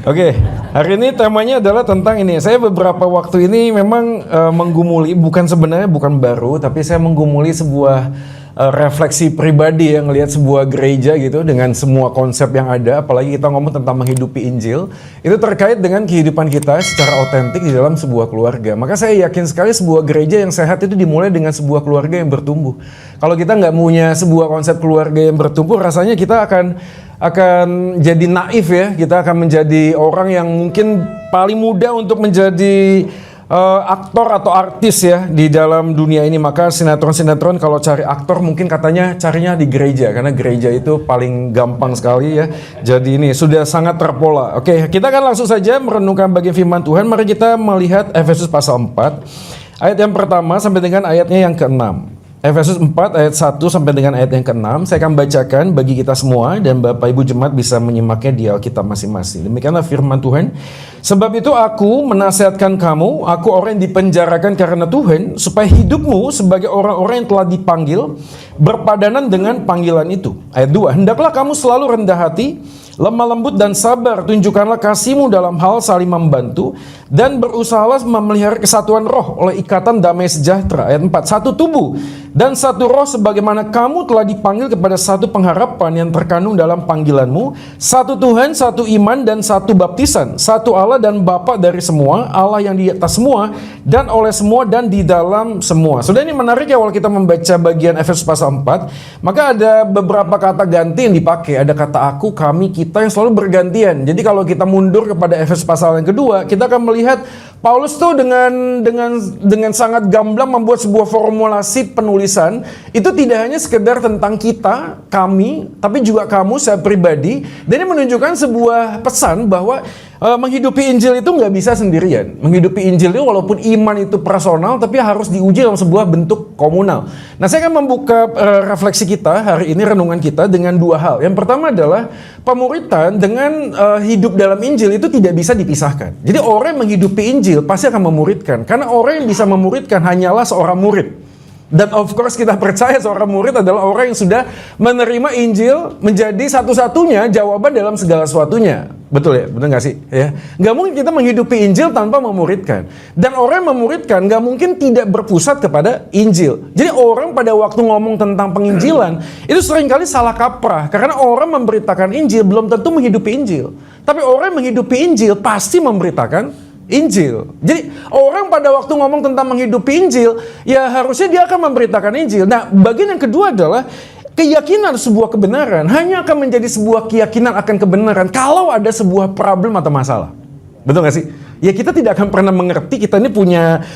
Oke, hari ini temanya adalah tentang ini. Saya beberapa waktu ini memang menggumuli, bukan baru, tapi saya menggumuli sebuah refleksi pribadi yang ngelihat sebuah gereja gitu dengan semua konsep yang ada, apalagi kita ngomong tentang menghidupi Injil, itu terkait dengan kehidupan kita secara otentik di dalam sebuah keluarga. Maka saya yakin sekali sebuah gereja yang sehat itu dimulai dengan sebuah keluarga yang bertumbuh. Kalau kita nggak punya sebuah konsep keluarga yang bertumbuh, rasanya kita akan jadi naif ya, kita akan menjadi orang yang mungkin paling muda untuk menjadi aktor atau artis ya di dalam dunia ini. Maka sinetron-sinetron kalau cari aktor mungkin katanya carinya di gereja, karena gereja itu paling gampang sekali ya. Jadi ini sudah sangat terpola. Oke, kita akan langsung saja merenungkan bagian firman Tuhan. Mari kita melihat Efesus pasal 4 ayat yang pertama sampai dengan ayatnya yang ke-6. Efesus 4 ayat 1 sampai dengan ayat yang ke-6. Saya akan bacakan bagi kita semua dan Bapak Ibu Jemaat bisa menyimaknya di Alkitab masing-masing. Demikianlah firman Tuhan. Sebab itu aku menasihatkan kamu, aku orang yang dipenjarakan karena Tuhan, supaya hidupmu sebagai orang-orang yang telah dipanggil berpadanan dengan panggilan itu. Ayat 2. Hendaklah kamu selalu rendah hati, lemah lembut dan sabar, tunjukkanlah kasihmu dalam hal saling membantu, dan berusahalah memelihara kesatuan roh oleh ikatan damai sejahtera. Ayat 4. Satu tubuh dan satu roh sebagaimana kamu telah dipanggil kepada satu pengharapan yang terkandung dalam panggilanmu, satu Tuhan, satu iman, dan satu baptisan, satu Allah dan Bapa dari semua, Allah yang di atas semua, dan oleh semua, dan di dalam semua. Sudah, ini menarik ya kalau kita membaca bagian Efesus pasal 4, maka ada beberapa kata ganti yang dipakai. Ada kata aku, kami, kita yang selalu bergantian. Jadi kalau kita mundur kepada Efesus pasal yang kedua, kita akan melihat Paulus tuh dengan sangat gamblang membuat sebuah formulasi penulisan. Itu tidak hanya sekedar tentang kita, kami, tapi juga kamu, saya pribadi. Dan ini menunjukkan sebuah pesan bahwa menghidupi Injil itu nggak bisa sendirian. Menghidupi Injil itu walaupun iman itu personal, tapi harus diuji dalam sebuah bentuk komunal. Nah, saya akan membuka refleksi kita hari ini, renungan kita dengan dua hal. Yang pertama adalah pemuritan dengan hidup dalam Injil itu tidak bisa dipisahkan. Jadi orang yang menghidupi Injil pasti akan memuridkan, karena orang yang bisa memuridkan hanyalah seorang murid. Dan of course kita percaya seorang murid adalah orang yang sudah menerima Injil menjadi satu-satunya jawaban dalam segala sesuatunya. Betul ya? Betul nggak sih? Ya, nggak mungkin kita menghidupi Injil tanpa memuridkan. Dan orang yang memuridkan nggak mungkin tidak berpusat kepada Injil. Jadi orang pada waktu ngomong tentang penginjilan itu seringkali salah kaprah, karena orang memberitakan Injil belum tentu menghidupi Injil. Tapi orang yang menghidupi Injil pasti memberitakan Injil. Jadi orang pada waktu ngomong tentang menghidupi Injil, ya harusnya dia akan memberitakan Injil. Nah, bagian yang kedua adalah keyakinan sebuah kebenaran hanya akan menjadi sebuah keyakinan akan kebenaran kalau ada sebuah problem atau masalah. Betul gak sih? Ya kita tidak akan pernah mengerti kita ini punya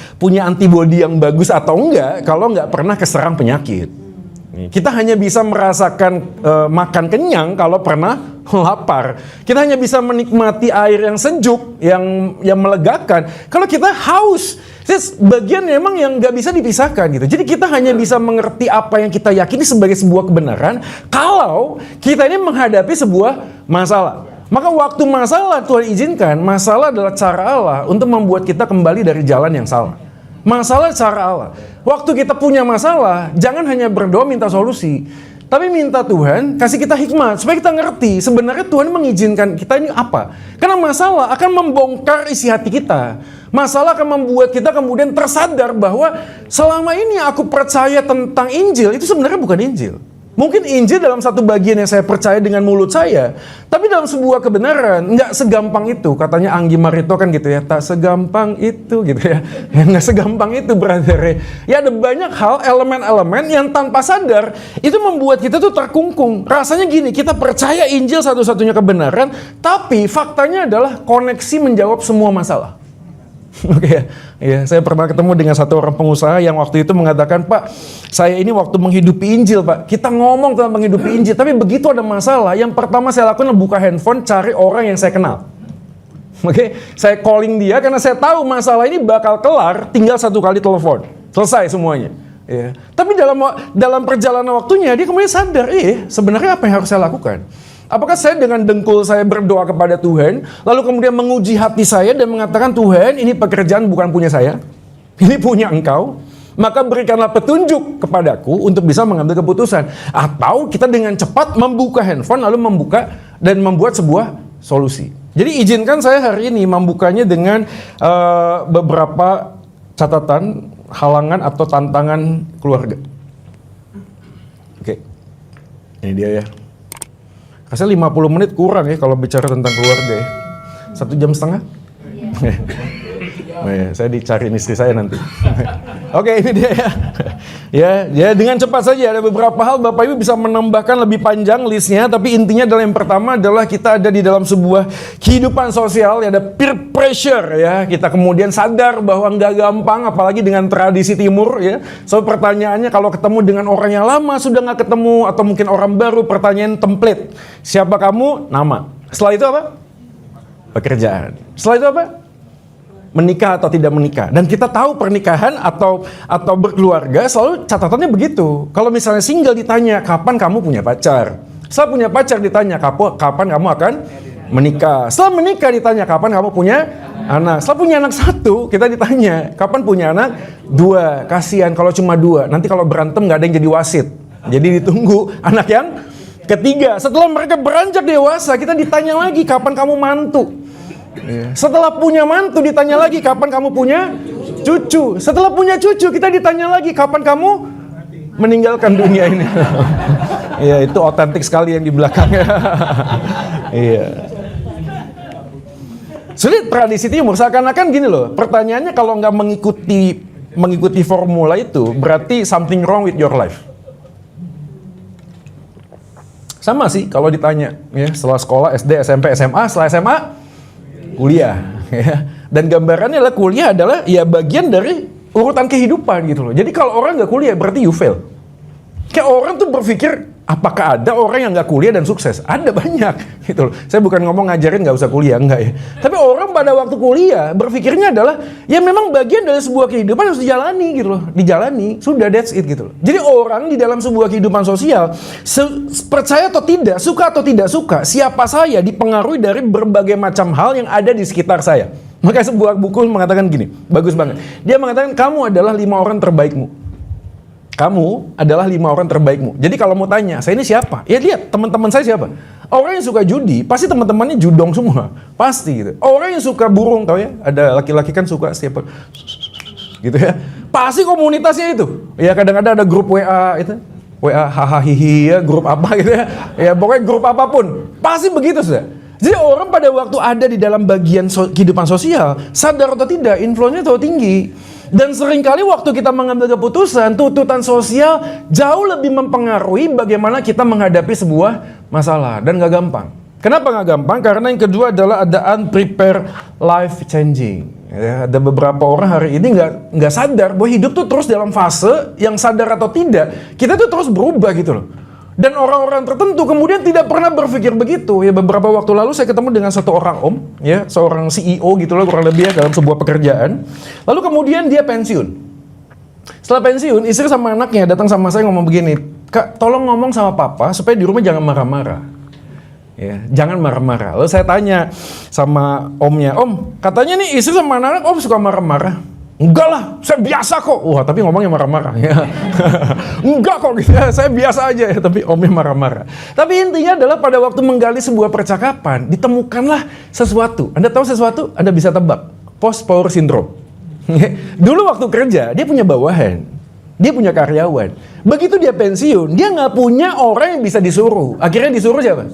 antibodi yang bagus atau enggak kalau nggak pernah keserang penyakit. Kita hanya bisa merasakan makan kenyang kalau pernah lapar. Kita hanya bisa menikmati air yang sejuk, yang melegakan kalau kita haus. Bagian memang yang nggak bisa dipisahkan gitu. Jadi kita hanya bisa mengerti apa yang kita yakini sebagai sebuah kebenaran kalau kita ini menghadapi sebuah masalah. Maka waktu masalah Tuhan izinkan, masalah adalah cara Allah untuk membuat kita kembali dari jalan yang salah. Masalah cara Allah. Waktu kita punya masalah, jangan hanya berdoa minta solusi, tapi minta Tuhan kasih kita hikmat supaya kita ngerti sebenarnya Tuhan mengizinkan kita ini apa. Karena masalah akan membongkar isi hati kita. Masalah akan membuat kita kemudian tersadar bahwa selama ini aku percaya tentang Injil itu sebenarnya bukan Injil. Mungkin Injil dalam satu bagian yang saya percaya dengan mulut saya, tapi dalam sebuah kebenaran nggak segampang itu. Katanya Anggi Marito kan gitu ya, tak segampang itu gitu ya. Nggak segampang itu brother. Ya ada banyak hal, elemen-elemen yang tanpa sadar itu membuat kita tuh terkungkung. Rasanya gini, kita percaya Injil satu-satunya kebenaran, tapi faktanya adalah koneksi menjawab semua masalah. Oke ya, saya pernah ketemu dengan satu orang pengusaha yang waktu itu mengatakan, Pak, saya ini waktu menghidupi Injil, Pak. Kita ngomong tentang menghidupi Injil, tapi begitu ada masalah, yang pertama saya lakukan adalah buka handphone, cari orang yang saya kenal. Oke, saya calling dia karena saya tahu masalah ini bakal kelar, tinggal satu kali telepon, selesai semuanya. Ya. Tapi dalam perjalanan waktunya dia kemudian sadar, sebenarnya apa yang harus saya lakukan? Apakah saya dengan dengkul saya berdoa kepada Tuhan, lalu kemudian menguji hati saya dan mengatakan, Tuhan, ini pekerjaan bukan punya saya, ini punya Engkau, maka berikanlah petunjuk kepadaku untuk bisa mengambil keputusan. Atau kita dengan cepat membuka handphone, lalu membuka dan membuat sebuah solusi. Jadi izinkan saya hari ini membukanya dengan beberapa catatan, halangan atau tantangan keluarga. Oke, ini dia ya. Rasanya 50 menit kurang ya kalau bicara tentang keluarga ya. 1,5 jam? Oh ya, saya dicariin istri saya nanti. Oke, ini dia ya. Ya, dengan cepat saja ada beberapa hal Bapak Ibu bisa menambahkan lebih panjang listnya, tapi intinya adalah yang pertama adalah kita ada di dalam sebuah kehidupan sosial, ya, ada peer pressure ya. Kita kemudian sadar bahwa nggak gampang, apalagi dengan tradisi timur ya. So pertanyaannya kalau ketemu dengan orang yang lama sudah nggak ketemu atau mungkin orang baru, pertanyaan template. Siapa kamu? Nama. Setelah itu apa? Pekerjaan. Setelah itu apa? Menikah atau tidak menikah. Dan kita tahu pernikahan atau berkeluarga selalu catatannya begitu. Kalau misalnya single ditanya, kapan kamu punya pacar? Setelah punya pacar ditanya, kapan kamu akan menikah? Setelah menikah ditanya, kapan kamu punya anak? Setelah punya anak 1, kita ditanya, kapan punya anak 2? Kasihan kalau cuma 2. Nanti kalau berantem nggak ada yang jadi wasit. Jadi ditunggu anak yang ketiga. Setelah mereka beranjak dewasa, kita ditanya lagi, kapan kamu mantu? Setelah punya mantu ditanya lagi, kapan kamu punya cucu? Setelah punya cucu kita ditanya lagi, kapan kamu meninggalkan dunia ini? Iya, itu otentik sekali yang di belakangnya. Iya. Sulit tradisi timur, seakan-akan gini loh. Pertanyaannya kalau nggak mengikuti formula itu, berarti something wrong with your life. Sama sih kalau ditanya, ya, setelah sekolah SD, SMP, SMA, setelah SMA kuliah, ya. Dan gambarannya adalah kuliah adalah ya bagian dari urutan kehidupan gitu loh. Jadi kalau orang nggak kuliah berarti you fail. Kayak orang tuh berpikir, apakah ada orang yang nggak kuliah dan sukses? Ada banyak gitu loh. Saya bukan ngomong ngajarin nggak usah kuliah, enggak ya. Tapi orang pada waktu kuliah berpikirnya adalah ya memang bagian dari sebuah kehidupan harus dijalani gitu loh. Dijalani, sudah, that's it gitu loh. Jadi orang di dalam sebuah kehidupan sosial, percaya atau tidak, suka atau tidak suka, siapa saya dipengaruhi dari berbagai macam hal yang ada di sekitar saya. Maka sebuah buku mengatakan gini, bagus banget. Dia mengatakan kamu adalah 5 orang terbaikmu. Kamu adalah 5 orang terbaikmu. Jadi kalau mau tanya, saya ini siapa? Ya lihat, teman-teman saya siapa? Orang yang suka judi, pasti teman-temannya judong semua. Pasti gitu. Orang yang suka burung, tahu ya? Ada laki-laki kan suka setiap gitu ya. Pasti komunitasnya itu. Ya kadang-kadang ada grup WA itu. WA hahaha ya, grup apa gitu ya. Ya pokoknya grup apapun. Pasti begitu sudah. Jadi orang pada waktu ada di dalam bagian kehidupan sosial, sadar atau tidak, influence-nya terlalu tinggi. Dan seringkali waktu kita mengambil keputusan, tuntutan sosial jauh lebih mempengaruhi bagaimana kita menghadapi sebuah masalah. Dan gak gampang. Kenapa gak gampang? Karena yang kedua adalah ada unprepared life changing. Ya, ada beberapa orang hari ini nggak sadar bahwa hidup tuh terus dalam fase yang sadar atau tidak, kita tuh terus berubah gitu loh. Dan orang-orang tertentu kemudian tidak pernah berpikir begitu. Ya beberapa waktu lalu saya ketemu dengan satu orang om, ya seorang CEO gitu loh kurang lebih ya dalam sebuah pekerjaan. Lalu kemudian dia pensiun. Setelah pensiun, istri sama anaknya datang sama saya ngomong begini, Kak, tolong ngomong sama papa supaya di rumah jangan marah-marah. Ya, jangan marah-marah. Lalu saya tanya sama omnya, Om, katanya nih istri sama anak om suka marah-marah. Enggak lah, saya biasa kok. Wah, tapi ngomongnya marah-marah. Ya. Enggak kok gitu ya, saya biasa aja ya, tapi omnya marah-marah. Tapi intinya adalah pada waktu menggali sebuah percakapan, ditemukanlah sesuatu. Anda tahu sesuatu? Anda bisa tebak. Post power syndrome. Dulu waktu kerja, dia punya bawahan. Dia punya karyawan. Begitu dia pensiun, dia nggak punya orang yang bisa disuruh. Akhirnya disuruh siapa?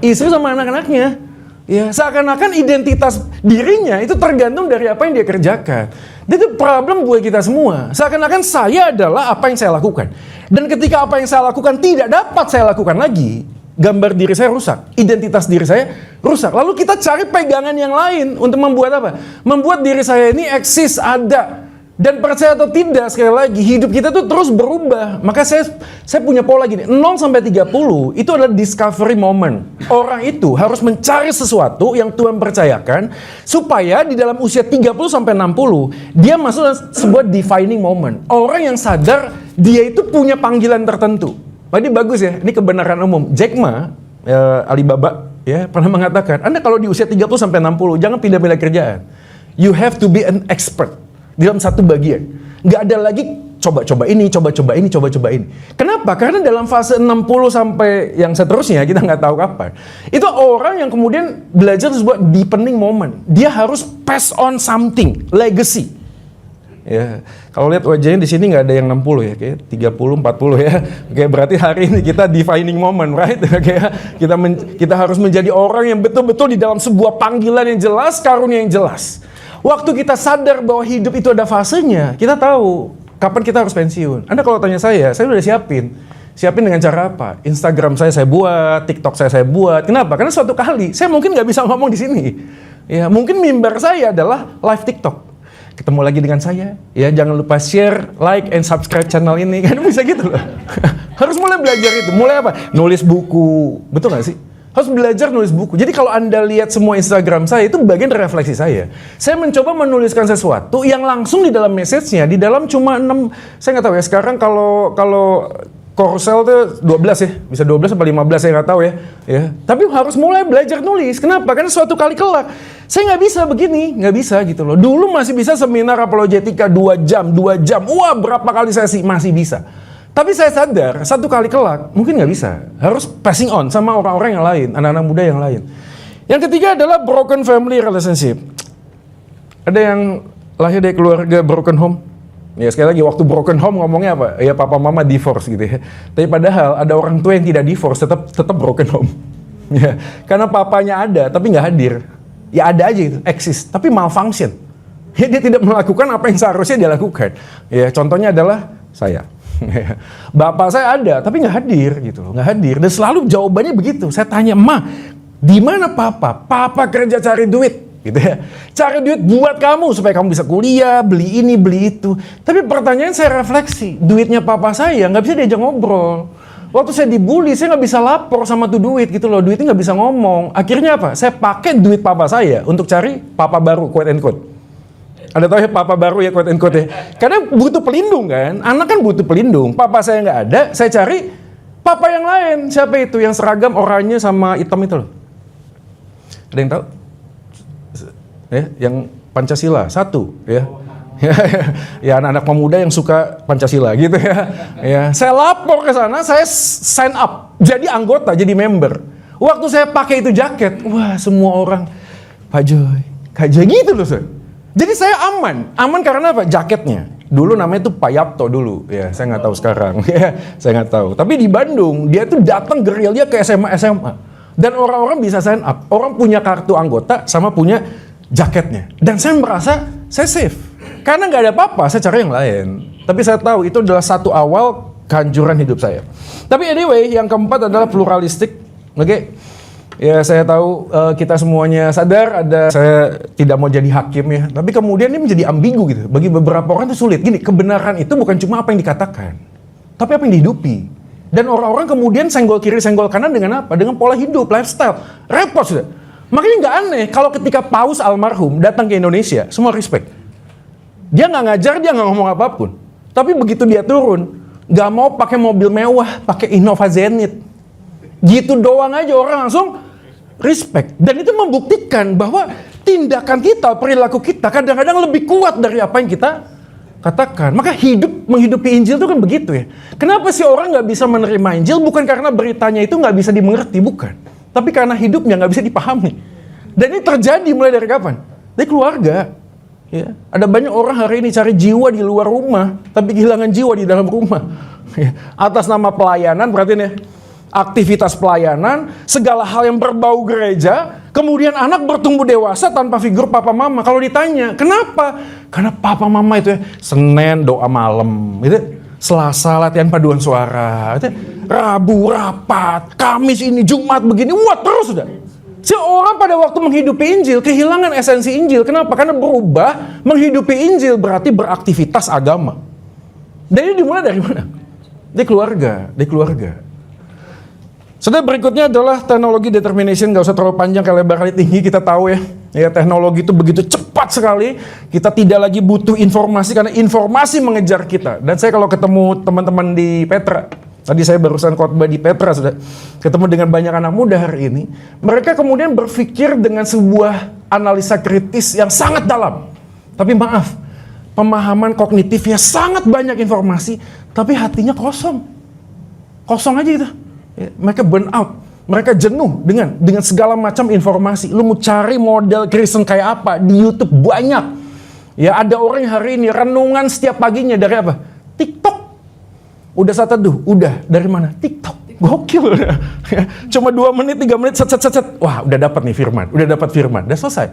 Istri sama anak-anaknya. Ya, seakan-akan identitas dirinya itu tergantung dari apa yang dia kerjakan. Itu problem buat kita semua. Seakan-akan saya adalah apa yang saya lakukan. Dan ketika apa yang saya lakukan tidak dapat saya lakukan lagi, gambar diri saya rusak, identitas diri saya rusak. Lalu kita cari pegangan yang lain untuk membuat apa? Membuat diri saya ini eksis, ada. Dan percaya atau tidak, sekali lagi, hidup kita tuh terus berubah. Maka saya punya pola gini, 0 sampai 30 itu adalah discovery moment. Orang itu harus mencari sesuatu yang Tuhan percayakan, supaya di dalam usia 30 sampai 60, dia masuk dalam sebuah defining moment. Orang yang sadar, dia itu punya panggilan tertentu. Ini bagus ya, ini kebenaran umum. Jack Ma, Alibaba, ya, pernah mengatakan, Anda kalau di usia 30 sampai 60, jangan pindah-pindah kerjaan. You have to be an expert. Di dalam satu bagian. Nggak ada lagi coba-coba ini. Kenapa? Karena dalam fase 60 sampai yang seterusnya, kita nggak tahu kapan. Itu orang yang kemudian belajar sebuah deepening moment. Dia harus pass on something, legacy. Ya, kalau lihat wajahnya di sini nggak ada yang 60 ya, kayak 30, 40 ya. Oke, berarti hari ini kita defining moment, right? Oke, kita harus menjadi orang yang betul-betul di dalam sebuah panggilan yang jelas, karunia yang jelas. Waktu kita sadar bahwa hidup itu ada fasenya, kita tahu kapan kita harus pensiun. Anda kalau tanya saya udah siapin dengan cara apa? Instagram saya buat, TikTok saya buat. Kenapa? Karena suatu kali saya mungkin nggak bisa ngomong di sini. Ya, mungkin mimbar saya adalah live TikTok. Ketemu lagi dengan saya. Ya, jangan lupa share, like, and subscribe channel ini. Kan bisa gitu loh. Harus mulai belajar itu. Mulai apa? Nulis buku. Betul nggak sih? Harus belajar nulis buku. Jadi kalau Anda lihat semua Instagram saya, itu bagian dari refleksi saya. Saya mencoba menuliskan sesuatu yang langsung di dalam message-nya, di dalam cuma 6, saya nggak tahu ya, sekarang kalau Korsel tuh 12 ya, bisa 12 atau 15, saya nggak tahu ya. Tapi harus mulai belajar nulis. Kenapa? Karena suatu kali kelak, saya nggak bisa begini, nggak bisa gitu loh. Dulu masih bisa seminar apologetika 2 jam. Wah, berapa kali sesi, masih bisa. Tapi saya sadar, satu kali kelak, mungkin nggak bisa. Harus passing on sama orang-orang yang lain, anak-anak muda yang lain. Yang ketiga adalah broken family relationship. Ada yang lahir dari keluarga broken home? Ya sekali lagi, waktu broken home ngomongnya apa? Ya papa mama divorce gitu ya. Tapi padahal ada orang tua yang tidak divorce, tetap broken home. Ya, karena papanya ada, tapi nggak hadir. Ya ada aja itu, eksis, tapi malfunction. Ya dia tidak melakukan apa yang seharusnya dia lakukan. Ya contohnya adalah saya. Bapak saya ada, tapi nggak hadir gitu loh, nggak hadir. Dan selalu jawabannya begitu. Saya tanya, Ma, di mana Papa? Papa kerja cari duit, gitu ya. Cari duit buat kamu supaya kamu bisa kuliah, beli ini, beli itu. Tapi pertanyaan saya refleksi, duitnya Papa saya nggak bisa diajak ngobrol. Waktu saya dibully, saya nggak bisa lapor sama tuh duit gitu loh. Duitnya nggak bisa ngomong. Akhirnya apa? Saya pakai duit Papa saya untuk cari Papa baru, quote and quote. Ada tahu ya papa baru ya, quote and quote ya. Karena butuh pelindung kan, anak kan butuh pelindung. Papa saya nggak ada, saya cari papa yang lain. Siapa itu? Yang seragam oranye sama hitam itu loh. Ada yang tahu? Ya, yang Pancasila satu ya. Ya anak-anak pemuda yang suka Pancasila gitu ya. Ya, saya lapor ke sana, saya sign up jadi anggota, jadi member. Waktu saya pakai itu jaket, wah semua orang, Pak Joy, Kak Joy gitu loh saya. Jadi saya aman karena apa? Jaketnya. Dulu namanya tuh Pak Yapto dulu, ya saya nggak tahu sekarang, ya saya nggak tahu. Tapi di Bandung dia tuh datang gerilya ke SMA, dan orang-orang bisa sign up. Orang punya kartu anggota sama punya jaketnya. Dan saya merasa saya safe, karena nggak ada apa-apa. Saya cari yang lain. Tapi saya tahu itu adalah satu awal kehancuran hidup saya. Tapi anyway, yang keempat adalah pluralistik, oke? Ya saya tahu kita semuanya sadar saya tidak mau jadi hakim ya. Tapi kemudian ini menjadi ambigu gitu. Bagi beberapa orang itu sulit. Gini, kebenaran itu bukan cuma apa yang dikatakan, tapi apa yang dihidupi. Dan orang-orang kemudian senggol kiri, senggol kanan dengan apa? Dengan pola hidup, lifestyle. Repot sudah. Makanya nggak aneh kalau ketika Paus almarhum datang ke Indonesia, semua respect. Dia nggak ngajar, dia nggak ngomong apapun. Tapi begitu dia turun, nggak mau pakai mobil mewah, pakai Innova Zenit. Gitu doang aja orang langsung respect. Dan itu membuktikan bahwa tindakan kita, perilaku kita kadang-kadang lebih kuat dari apa yang kita katakan. Maka menghidupi Injil itu kan begitu ya. Kenapa sih orang nggak bisa menerima Injil? Bukan karena beritanya itu nggak bisa dimengerti, bukan. Tapi karena hidupnya nggak bisa dipahami. Dan ini terjadi mulai dari kapan? Dari keluarga. Ya. Ada banyak orang hari ini cari jiwa di luar rumah, tapi kehilangan jiwa di dalam rumah. Ya. Atas nama pelayanan, perhatiin ya. Aktivitas pelayanan, segala hal yang berbau gereja, kemudian anak bertumbuh dewasa tanpa figur papa mama. Kalau ditanya, kenapa? Karena papa mama itu ya, Senin doa malam, gitu. Selasa latihan paduan suara, gitu. Rabu rapat, Kamis ini, Jumat begini, wah terus sudah. Seorang pada waktu menghidupi Injil, kehilangan esensi Injil. Kenapa? Karena berubah, menghidupi Injil berarti beraktivitas agama. Dan ini dimulai dari mana? Dari keluarga. Saudara, berikutnya adalah teknologi determination. Gak usah terlalu panjang, kayak lebar kali tinggi, kita tahu ya. Ya, teknologi itu begitu cepat sekali. Kita tidak lagi butuh informasi karena informasi mengejar kita. Dan saya kalau ketemu teman-teman di Petra, tadi saya barusan khotbah di Petra, sudah ketemu dengan banyak anak muda hari ini. Mereka kemudian berpikir dengan sebuah analisa kritis yang sangat dalam. Tapi maaf, pemahaman kognitifnya sangat banyak informasi, tapi hatinya kosong. Kosong aja gitu. Ya, mereka burn out, mereka jenuh dengan segala macam informasi. Lu mau cari model Kristen kayak apa di YouTube banyak. Ya, ada orang yang hari ini renungan setiap paginya dari apa? TikTok. Udah saat teduh, udah dari mana? TikTok. Gokil. Ya, cuma 2 menit, 3 menit, set. Wah, udah dapat nih firman, udah selesai.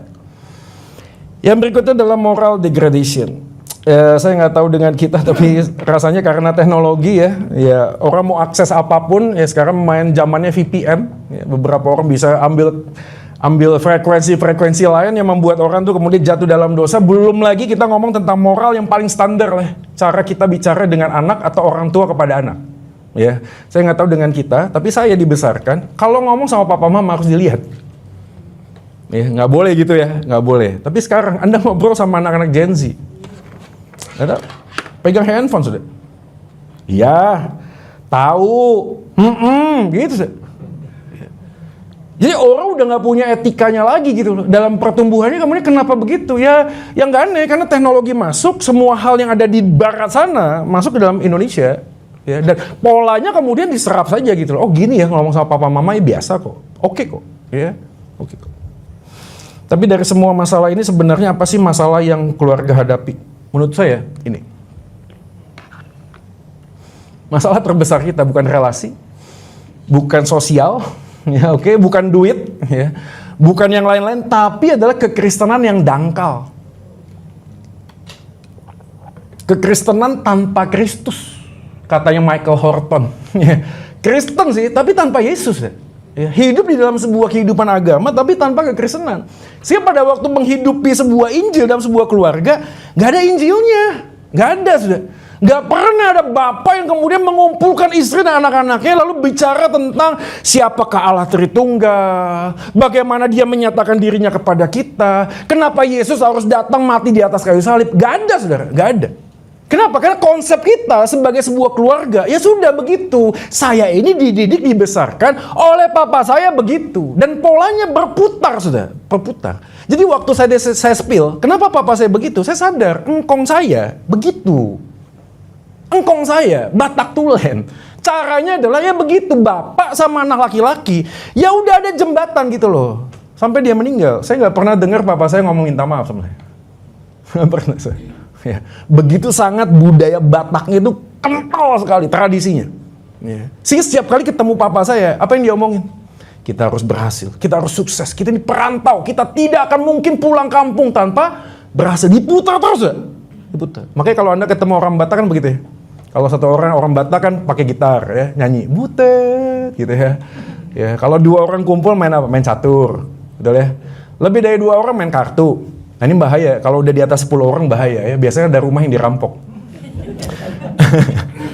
Yang berikutnya adalah moral degradation. Saya nggak tahu dengan kita, tapi rasanya karena teknologi ya orang mau akses apapun, ya sekarang main zamannya VPN. Ya, beberapa orang bisa ambil frekuensi lain yang membuat orang tuh kemudian jatuh dalam dosa. Belum lagi kita ngomong tentang moral yang paling standar lah, cara kita bicara dengan anak atau orang tua kepada anak. Ya, saya nggak tahu dengan kita, tapi saya dibesarkan kalau ngomong sama papa mama harus dilihat. Ya, nggak boleh gitu ya, nggak boleh. Tapi sekarang Anda ngobrol sama anak-anak Gen Z, ada pegang handphone sudah. Iya, tahu, gitu sudah. Jadi orang udah nggak punya etikanya lagi gitu loh. Dalam pertumbuhannya kemudian kenapa begitu? Ya, yang nggak aneh karena teknologi masuk, semua hal yang ada di barat sana masuk ke dalam Indonesia. Ya, dan polanya kemudian diserap saja gitu loh. Oh gini ya ngomong sama papa mama ya biasa kok. Oke kok. Ya, oke kok. Tapi dari semua masalah ini sebenarnya apa sih masalah yang keluarga hadapi? Menurut saya ini. Masalah terbesar kita bukan relasi, bukan sosial, ya oke, bukan duit, ya, bukan yang lain-lain, tapi adalah kekristenan yang dangkal. Kekristenan tanpa Kristus, katanya Michael Horton. Kristen sih, tapi tanpa Yesus ya. Ya, hidup di dalam sebuah kehidupan agama tapi tanpa kekristenan. Sehingga pada waktu menghidupi sebuah Injil dalam sebuah keluarga, gak ada Injilnya, gak ada sudah. Gak pernah ada bapak yang kemudian mengumpulkan istri dan anak-anaknya lalu bicara tentang siapakah Allah Tritunggal, bagaimana dia menyatakan dirinya kepada kita, kenapa Yesus harus datang mati di atas kayu salib. Gak ada saudara, gak ada. Kenapa? Karena konsep kita sebagai sebuah keluarga, ya sudah begitu. Saya ini dididik, dibesarkan oleh papa saya begitu. Dan polanya berputar, sudah. Berputar. Jadi waktu saya spill, kenapa papa saya begitu? Saya sadar, engkong saya begitu. Engkong saya, Batak Tulen. Caranya adalah ya begitu, bapak sama anak laki-laki. Ya udah ada jembatan gitu loh. Sampai dia meninggal. Saya nggak pernah dengar papa saya ngomong minta maaf sama saya. Nggak pernah saya. Ya, begitu sangat budaya Bataknya itu kental sekali tradisinya. Ya. Sehingga setiap kali ketemu papa saya, apa yang dia omongin? Kita harus berhasil, kita harus sukses, kita ini perantau, kita tidak akan mungkin pulang kampung tanpa berhasil. Diputar terus ya? Diputar. Makanya kalau Anda ketemu orang Batak kan begitu ya. Kalau satu orang Batak kan pakai gitar ya, nyanyi butet gitu ya. Ya, kalau 2 orang kumpul main apa? Main catur. Betul ya? Lebih dari 2 orang main kartu. Nah ini bahaya, kalau udah di atas 10 orang bahaya ya, biasanya ada rumah yang dirampok.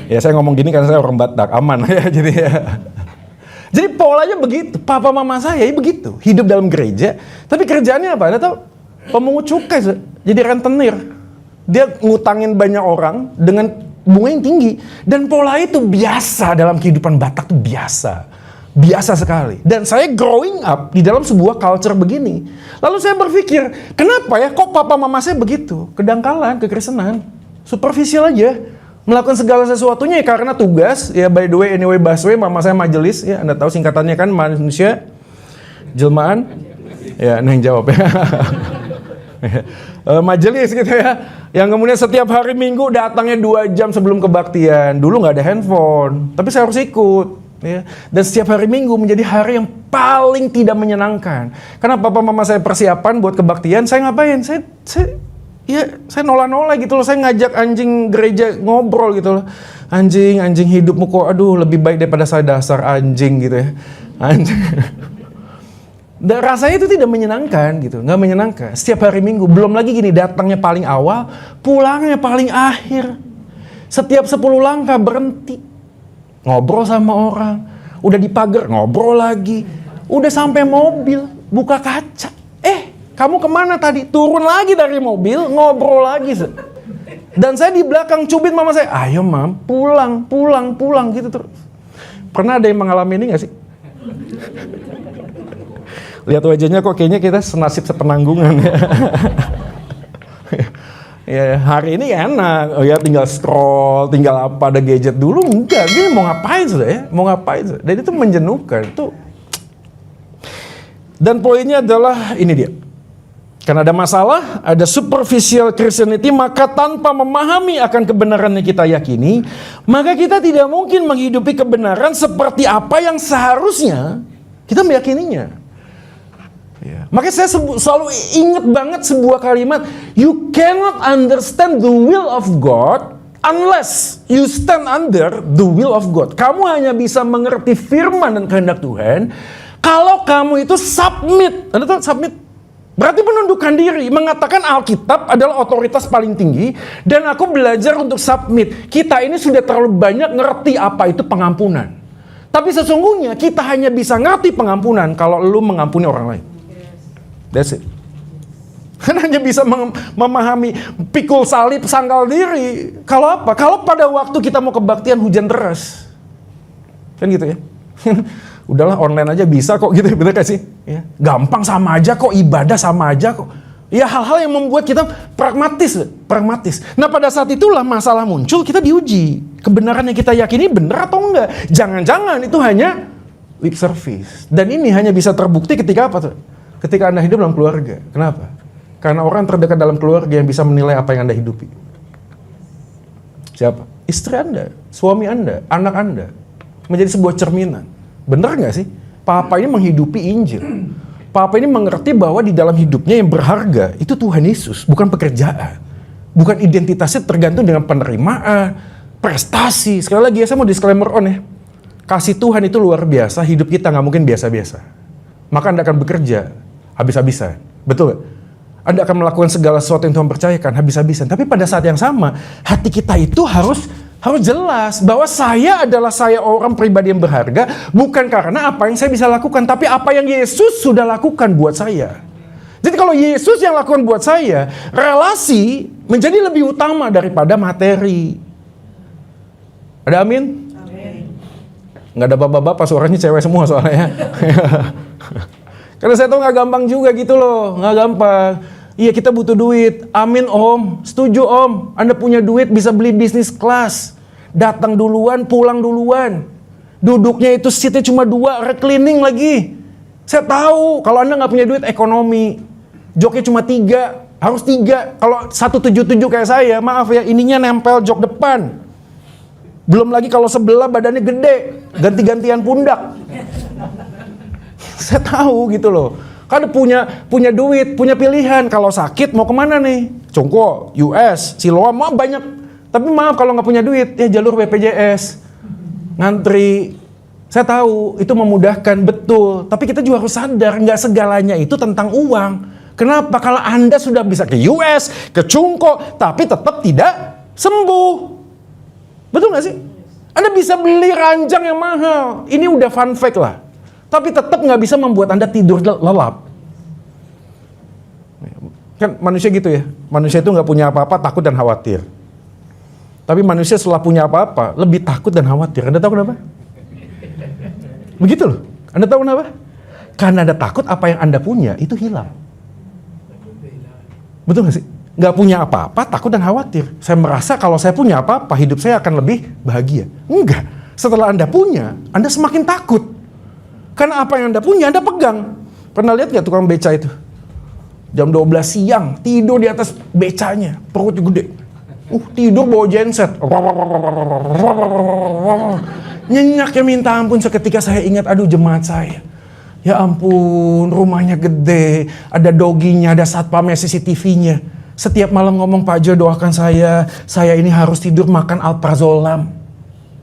Ya saya ngomong gini karena saya orang Batak, aman ya jadi ya. Jadi polanya begitu, papa mama saya begitu, hidup dalam gereja, tapi kerjaannya apa? Anda tahu? Pemungut cukai, jadi rentenir. Dia ngutangin banyak orang dengan bunga yang tinggi, dan pola itu biasa dalam kehidupan Batak tuh biasa. Biasa sekali. Dan saya growing up di dalam sebuah culture begini. Lalu saya berpikir, kenapa ya kok papa mama saya begitu? Kedangkalan, kekristenan. Superficial aja. Melakukan segala sesuatunya ya karena tugas. Ya by the way, anyway, busway, mama saya majelis. Ya Anda tahu singkatannya kan manusia. Jelmaan. Ya, nah yang jawab ya. Majelis gitu ya. Yang kemudian setiap hari Minggu datangnya 2 jam sebelum kebaktian. Dulu nggak ada handphone. Tapi saya harus ikut. Ya. Dan setiap hari Minggu menjadi hari yang paling tidak menyenangkan. Karena papa mama saya persiapan buat kebaktian, saya ngapain? Saya nola-nola gitu loh. Saya ngajak anjing gereja ngobrol gitu loh. Anjing hidupmu kok aduh lebih baik daripada saya dasar anjing gitu ya. Anjing. Dan rasanya itu tidak menyenangkan gitu, nggak menyenangkan. Setiap hari Minggu, belum lagi gini datangnya paling awal, pulangnya paling akhir. Setiap 10 langkah berhenti. Ngobrol sama orang, udah di pagar ngobrol lagi, udah sampai mobil buka kaca, kamu kemana tadi? Turun lagi dari mobil ngobrol lagi. Dan saya di belakang cubit mama saya, ayo mam pulang gitu terus. Pernah ada yang mengalami ini nggak sih? Lihat wajahnya kok kayaknya kita senasib sepenanggungan ya. Ya, hari ini enak, ya tinggal scroll, tinggal apa, ada gadget. Dulu enggak, dia mau ngapain sudah ya, mau ngapain sudah. Dan itu menjenuhkan, itu. Dan poinnya adalah, ini dia. Karena ada masalah, ada superficial Christianity, maka tanpa memahami akan kebenaran yang kita yakini, maka kita tidak mungkin menghidupi kebenaran seperti apa yang seharusnya kita meyakininya. Ya. Makanya saya selalu ingat banget sebuah kalimat, you cannot understand the will of God unless you stand under the will of God. Kamu hanya bisa mengerti firman dan kehendak Tuhan kalau kamu itu submit. Anda tahu submit? Berarti menundukkan diri, mengatakan Alkitab adalah otoritas paling tinggi dan aku belajar untuk submit. Kita ini sudah terlalu banyak ngerti apa itu pengampunan. Tapi sesungguhnya kita hanya bisa ngerti pengampunan kalau lu mengampuni orang lain. That's it. Kan hanya bisa memahami pikul salib, sangkal diri. Kalau apa? Kalau pada waktu kita mau kebaktian hujan deras. Kan gitu ya. Udahlah online aja bisa kok gitu, bener gak sih? Ya. Gampang sama aja kok, ibadah sama aja kok. Ya hal-hal yang membuat kita pragmatis. Nah pada saat itulah masalah muncul, kita diuji. Kebenaran yang kita yakini benar atau enggak. Jangan-jangan itu hanya lip service. Dan ini hanya bisa terbukti ketika apa tuh? Ketika Anda hidup dalam keluarga. Kenapa? Karena orang terdekat dalam keluarga yang bisa menilai apa yang Anda hidupi. Siapa? Istri Anda, suami Anda, anak Anda. Menjadi sebuah cerminan. Benar gak sih? Papa ini menghidupi Injil. Papa ini mengerti bahwa di dalam hidupnya yang berharga itu Tuhan Yesus, bukan pekerjaan. Bukan identitasnya tergantung dengan penerimaan, prestasi. Sekali lagi saya mau disclaimer on ya. Kasih Tuhan itu luar biasa, hidup kita gak mungkin biasa-biasa. Maka Anda akan bekerja habis-habisan. Betul gak? Anda akan melakukan segala sesuatu yang Tuhan percayakan habis-habisan. Tapi pada saat yang sama, hati kita itu harus jelas bahwa saya adalah orang pribadi yang berharga, bukan karena apa yang saya bisa lakukan, tapi apa yang Yesus sudah lakukan buat saya. Jadi kalau Yesus yang lakukan buat saya, relasi menjadi lebih utama daripada materi. Ada amin? Amin. Nggak ada bapak-bapak, suaranya cewek semua soalnya. Karena saya tahu nggak gampang juga gitu loh, nggak gampang. Iya kita butuh duit, amin om, setuju om. Anda punya duit bisa beli bisnis kelas, datang duluan, pulang duluan. Duduknya itu seatnya cuma 2, reclining lagi. Saya tahu kalau Anda nggak punya duit ekonomi, joknya cuma 3, harus 3. Kalau 177 kayak saya, maaf ya, ininya nempel jok depan. Belum lagi kalau sebelah badannya gede, ganti-gantian pundak. Saya tahu gitu loh. Kan punya duit, punya pilihan. Kalau sakit mau kemana nih? Congko, US, Siloam, mau banyak. Tapi maaf kalau nggak punya duit, ya jalur BPJS. Ngantri. Saya tahu itu memudahkan, betul. Tapi kita juga harus sadar, nggak segalanya itu tentang uang. Kenapa? Kalau Anda sudah bisa ke US, ke Congko, tapi tetap tidak sembuh. Betul nggak sih? Anda bisa beli ranjang yang mahal. Ini udah fun fact lah. Tapi tetap nggak bisa membuat Anda tidur lelap. Kan manusia gitu ya. Manusia itu nggak punya apa-apa, takut dan khawatir. Tapi manusia setelah punya apa-apa, lebih takut dan khawatir. Anda tahu kenapa? Begitu loh. Anda tahu kenapa? Karena Anda takut apa yang Anda punya itu hilang. Betul nggak sih? Nggak punya apa-apa, takut dan khawatir. Saya merasa kalau saya punya apa-apa, hidup saya akan lebih bahagia. Enggak. Setelah Anda punya, Anda semakin takut. Karena apa yang Anda punya, Anda pegang. Pernah lihat nggak tukang beca itu? Jam 12 siang, tidur di atas becanya. Perutnya gede. Tidur bawa genset. Nyenyaknya minta ampun. Seketika saya ingat, aduh jemaat saya. Ya ampun, rumahnya gede. Ada doginya, ada satpamnya, CCTV-nya. Setiap malam ngomong, Pak Jo doakan saya ini harus tidur makan alprazolam.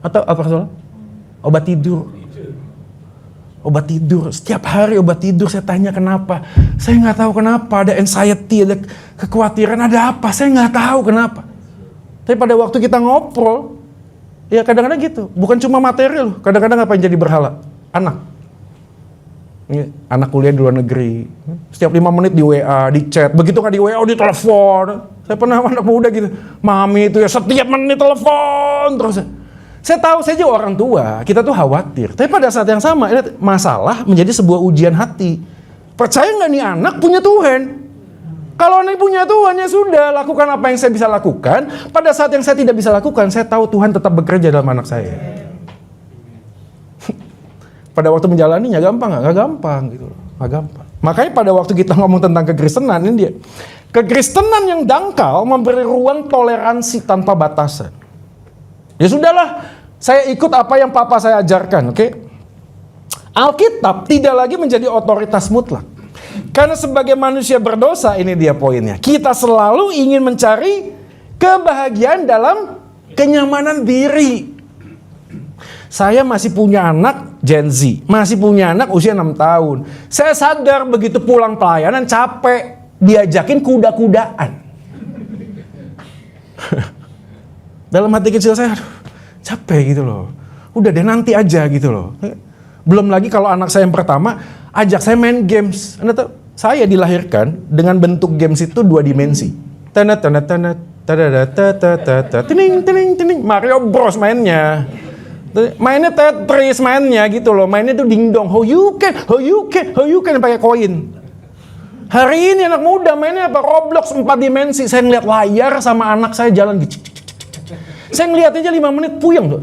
Atau alprazolam? Obat tidur. Obat tidur, setiap hari obat tidur. Saya tanya kenapa, saya nggak tahu kenapa. Ada anxiety, ada kekhawatiran, ada apa, saya nggak tahu kenapa. Tapi pada waktu kita ngobrol, ya kadang-kadang gitu. Bukan cuma materi loh, kadang-kadang apa yang jadi berhala? Anak. Ini, anak kuliah di luar negeri, setiap 5 menit di WA, di chat. Begitu nggak di WA, di telepon. Saya pernah anak muda gitu, mami itu ya setiap menit telepon terus. Saya tahu, saya juga orang tua, kita tuh khawatir. Tapi pada saat yang sama, ini masalah menjadi sebuah ujian hati. Percaya nggak nih anak punya Tuhan? Kalau ini punya Tuhan, ya sudah, lakukan apa yang saya bisa lakukan. Pada saat yang saya tidak bisa lakukan, saya tahu Tuhan tetap bekerja dalam anak saya. Pada waktu menjalaninya gampang nggak? Nggak gampang gitu loh. Nggak gampang. Makanya pada waktu kita ngomong tentang kekristenan, ini dia. Kekristenan yang dangkal memberi ruang toleransi tanpa batasan. Ya sudahlah, saya ikut apa yang papa saya ajarkan, oke? Alkitab tidak lagi menjadi otoritas mutlak. Karena sebagai manusia berdosa, ini dia poinnya. Kita selalu ingin mencari kebahagiaan dalam kenyamanan diri. Saya masih punya anak Gen Z, masih punya anak usia 6 tahun. Saya sadar begitu pulang pelayanan capek, diajakin kuda-kudaan. Dalam hati kecil saya, aduh, capek gitu loh. Udah deh nanti aja gitu loh. Belum lagi kalau anak saya yang pertama ajak saya main games. Anda tahu, saya dilahirkan dengan bentuk games itu 2 dimensi. Tining, Mario Bros mainnya. Mainnya Tetris mainnya gitu loh. Mainnya tuh dingdong. How you can pakai koin. Hari ini anak muda mainnya apa? Roblox 4 dimensi. Saya ngeliat layar sama anak saya jalan gitu. Saya ngeliat aja 5 menit puyeng tuh.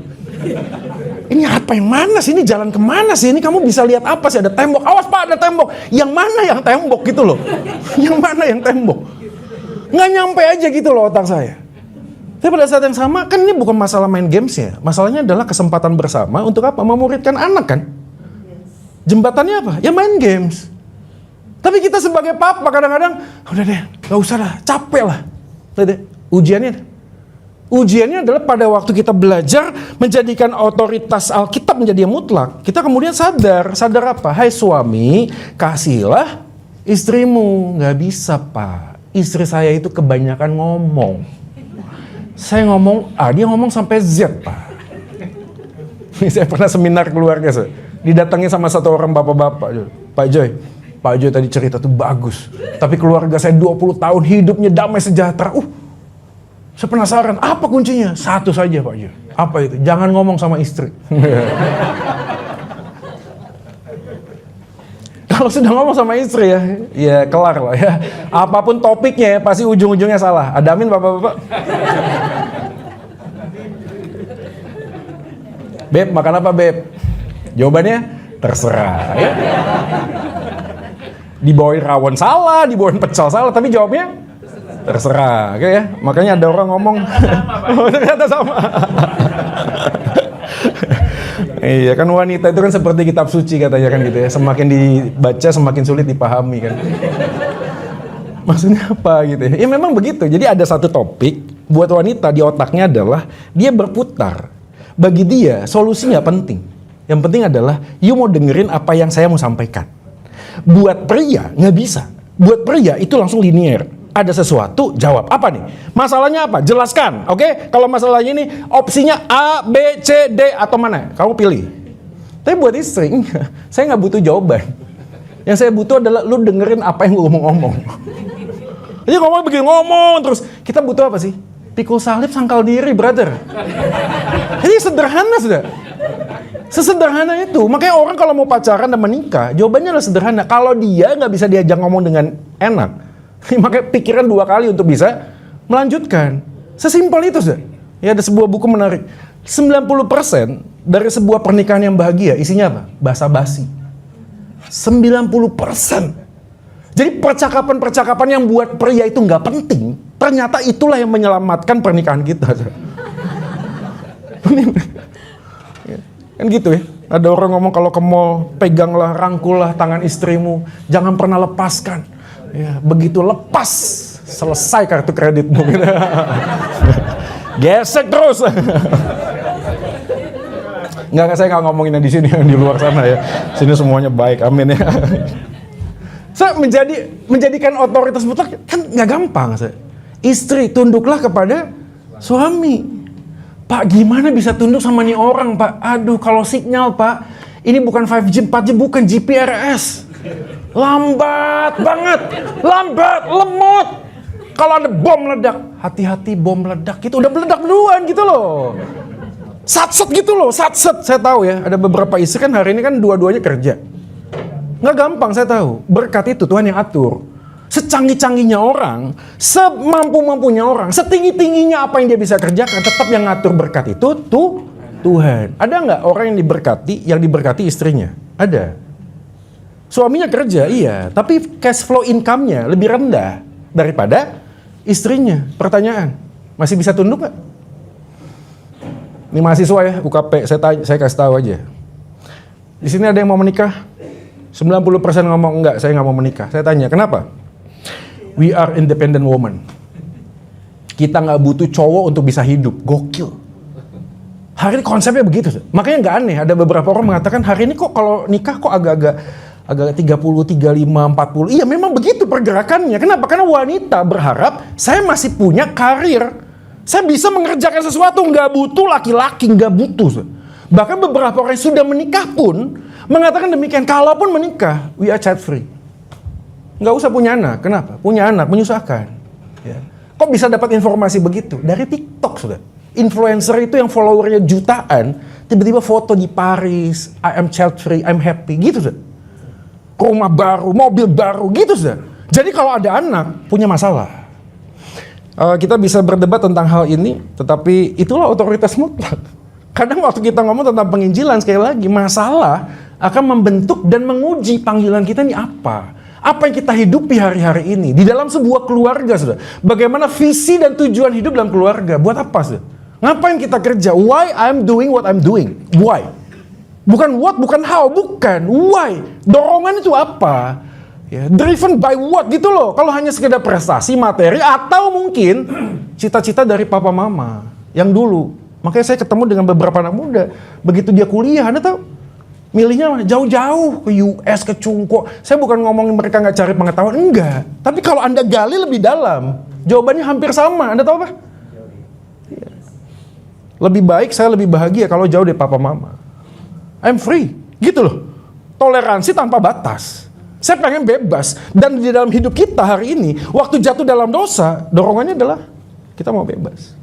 Ini apa yang mana sih? Ini jalan kemana sih? Ini kamu bisa lihat apa sih? Ada tembok. Awas Pak, ada tembok. Yang mana yang tembok gitu loh? Yang mana yang tembok? Nggak nyampe aja gitu loh otak saya. Tapi pada saat yang sama, kan ini bukan masalah main games ya. Masalahnya adalah kesempatan bersama untuk apa? Memuridkan anak kan? Jembatannya apa? Ya main games. Tapi kita sebagai papa kadang-kadang, udah deh, gak usah lah, capek lah. Udah deh, Ujiannya adalah pada waktu kita belajar menjadikan otoritas Alkitab menjadi yang mutlak. Kita kemudian sadar apa? Hai suami, kasihilah istrimu. Gak bisa Pak, istri saya itu kebanyakan ngomong. Saya ngomong A, dia ngomong sampai Z Pak. Saya pernah seminar keluarga, didatangin sama satu orang bapak-bapak. Pak Joy tadi cerita tuh bagus. Tapi keluarga saya 20 tahun hidupnya damai sejahtera. Saya penasaran, apa kuncinya? Satu saja Pak Jo. Apa itu? Jangan ngomong sama istri. Kalau sudah ngomong sama istri ya kelar lah ya. Apapun topiknya ya, pasti ujung-ujungnya salah. Ada amin bapak-bapak? Beb, makan apa Beb? Jawabannya terserah ya. Dibawain rawon salah, dibawain pecel salah, tapi jawabnya terserah, oke ya. Makanya ada orang ngomong, ternyata sama. Iya kan, wanita itu kan seperti kitab suci katanya kan gitu ya. Semakin dibaca semakin sulit dipahami kan. Maksudnya apa gitu ya? Ya memang begitu. Jadi ada satu topik buat wanita di otaknya adalah dia berputar. Bagi dia solusi nggak penting. Yang penting adalah you mau dengerin apa yang saya mau sampaikan. Buat pria nggak bisa. Buat pria itu langsung linear. Ada sesuatu, jawab. Apa nih? Masalahnya apa? Jelaskan, oke? Kalau masalahnya ini opsinya A, B, C, D, atau mana? Kamu pilih. Tapi buat istri, saya nggak butuh jawaban. Yang saya butuh adalah lu dengerin apa yang lu mau ngomong. Jadi ngomong begini, ngomong terus. Kita butuh apa sih? Pikul salib sangkal diri, brother. Jadi sederhana sudah. Sesederhana itu. Makanya orang kalau mau pacaran dan menikah, jawabannya adalah sederhana. Kalau dia nggak bisa diajak ngomong dengan enak, makanya pikiran 2 kali untuk bisa melanjutkan. Sesimpel itu sudah. Ya, ada sebuah buku menarik. 90% dari sebuah pernikahan yang bahagia isinya apa? Basa-basi. 90%. Jadi percakapan-percakapan yang buat pria itu nggak penting, ternyata itulah yang menyelamatkan pernikahan kita. Kan gitu ya. Ada orang ngomong kalau ke mall, peganglah, rangkullah tangan istrimu, jangan pernah lepaskan. Ya, begitu lepas, selesai kartu kreditmu. Gesek terus. Enggak, saya nggak ngomongin yang di sini, yang di luar sana ya. Sini semuanya baik, amin ya. Saya menjadikan otoritas mutlak kan nggak gampang. Istri, tunduklah kepada suami. Pak, gimana bisa tunduk sama nih orang, Pak? Aduh, kalau sinyal, Pak, ini bukan 5G, 4G, bukan GPRS. Lambat banget, lambat, lemot. Kalau ada bom meledak, hati-hati bom meledak, itu udah meledak duluan gitu loh. Satset gitu loh, satset. Saya tahu ya, ada beberapa istri kan hari ini kan dua-duanya kerja. Nggak gampang, saya tahu. Berkat itu Tuhan yang atur. secanggih-canggihnya orang, semampu-mampunya orang, setinggi-tingginya apa yang dia bisa kerjakan, tetap yang ngatur berkat itu Tuhan. Ada nggak orang yang diberkati istrinya? Ada. Suaminya kerja, iya, tapi cash flow income-nya lebih rendah daripada istrinya. Pertanyaan, masih bisa tunduk nggak? Ini mahasiswa ya, UKP, saya kasih tahu aja. Di sini ada yang mau menikah? 90% ngomong enggak, saya nggak mau menikah. Saya tanya, kenapa? We are independent woman. Kita nggak butuh cowok untuk bisa hidup. Gokil. Hari ini konsepnya begitu. Makanya nggak aneh, ada beberapa orang mengatakan hari ini kok kalau nikah kok agak 30, 35, 40. Iya memang begitu pergerakannya. Kenapa? Karena wanita berharap saya masih punya karir. Saya bisa mengerjakan sesuatu, nggak butuh laki-laki, nggak butuh. Bahkan beberapa orang yang sudah menikah pun mengatakan demikian. Kalaupun menikah, we are child free. Nggak usah punya anak. Kenapa? Punya anak menyusahkan. Ya. Kok bisa dapat informasi begitu? Dari TikTok sudah. Influencer itu yang followernya jutaan, tiba-tiba foto di Paris, I am child free, I'm happy, gitu sudah. Rumah baru, mobil baru, gitu sudah. Jadi kalau ada anak, punya masalah. Kita bisa berdebat tentang hal ini, tetapi itulah otoritas mutlak. Kadang waktu kita ngomong tentang penginjilan, sekali lagi, masalah akan membentuk dan menguji panggilan kita ini apa. Apa yang kita hidupi hari-hari ini, di dalam sebuah keluarga, sudah. Bagaimana visi dan tujuan hidup dalam keluarga, buat apa, sudah? Ngapain kita kerja? Why I'm doing what I'm doing? Why? Bukan what, bukan how, bukan. Why? Dorongan itu apa? Ya, driven by what gitu loh. Kalau hanya sekedar prestasi, materi, atau mungkin cita-cita dari papa mama yang dulu. Makanya saya ketemu dengan beberapa anak muda. Begitu dia kuliah, Anda tahu? Milihnya jauh-jauh ke US, ke Cungko. Saya bukan ngomongin mereka nggak cari pengetahuan, enggak. Tapi kalau Anda gali lebih dalam, jawabannya hampir sama. Anda tahu apa? Ya. Lebih baik, saya lebih bahagia kalau jauh dari papa mama. I'm free, gitu loh. Toleransi tanpa batas. Saya pengen bebas. Dan di dalam hidup kita hari ini, waktu jatuh dalam dosa, dorongannya adalah kita mau bebas.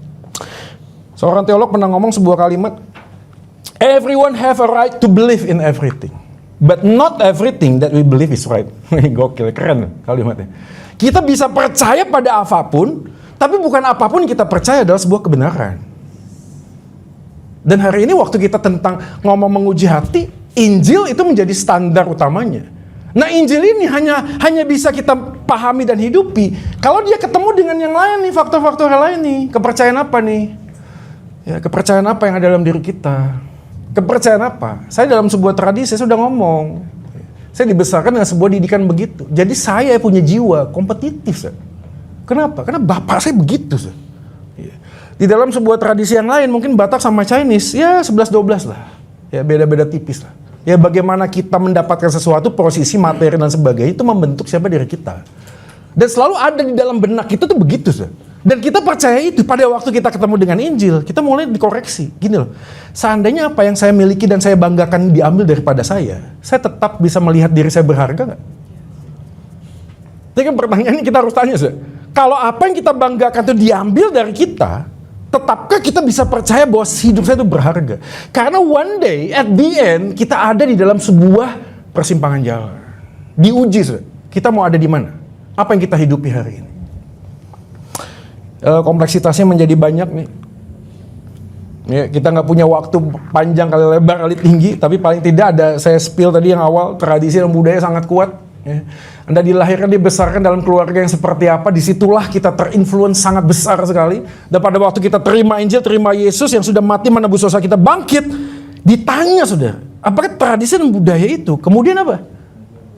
Seorang teolog pernah ngomong sebuah kalimat, everyone have a right to believe in everything, but not everything that we believe is right. Gokil, keren kalimatnya. Kita bisa percaya pada apapun, tapi bukan apapun yang kita percaya adalah sebuah kebenaran. Dan hari ini waktu kita tentang ngomong menguji hati, Injil itu menjadi standar utamanya. Nah Injil ini hanya bisa kita pahami dan hidupi kalau dia ketemu dengan yang lain nih, faktor-faktor lain nih. Kepercayaan apa nih? Ya, kepercayaan apa yang ada dalam diri kita? Kepercayaan apa? Saya dalam sebuah tradisi, saya sudah ngomong. Saya dibesarkan dengan sebuah didikan begitu. Jadi saya punya jiwa kompetitif. Saya. Kenapa? Karena bapak saya begitu. Saya. Ya. Di dalam sebuah tradisi yang lain, mungkin Batak sama Chinese, ya 11-12 lah. Ya beda-beda tipis lah. Ya bagaimana kita mendapatkan sesuatu, posisi, materi dan sebagainya itu membentuk siapa diri kita. Dan selalu ada di dalam benak kita tuh begitu. Dan kita percaya itu pada waktu kita ketemu dengan Injil, kita mulai dikoreksi. Gini loh, seandainya apa yang saya miliki dan saya banggakan diambil daripada saya tetap bisa melihat diri saya berharga nggak? Jadi kan pertanyaannya kita harus tanya, kalau apa yang kita banggakan itu diambil dari kita, tetapkah kita bisa percaya bahwa hidup saya itu berharga? Karena one day, at the end, kita ada di dalam sebuah persimpangan jalan. Diuji, kita mau ada di mana? Apa yang kita hidupi hari ini? Kompleksitasnya menjadi banyak nih. Ya, kita nggak punya waktu panjang kali lebar kali tinggi, tapi paling tidak ada saya spill tadi yang awal, tradisi dan budaya sangat kuat. Ya. Anda dilahirkan, dibesarkan dalam keluarga yang seperti apa, disitulah kita terinfluence sangat besar sekali. Dan pada waktu kita terima Injil, terima Yesus yang sudah mati menebus dosa kita, bangkit, ditanya saudara, apakah tradisi dan budaya itu kemudian apa?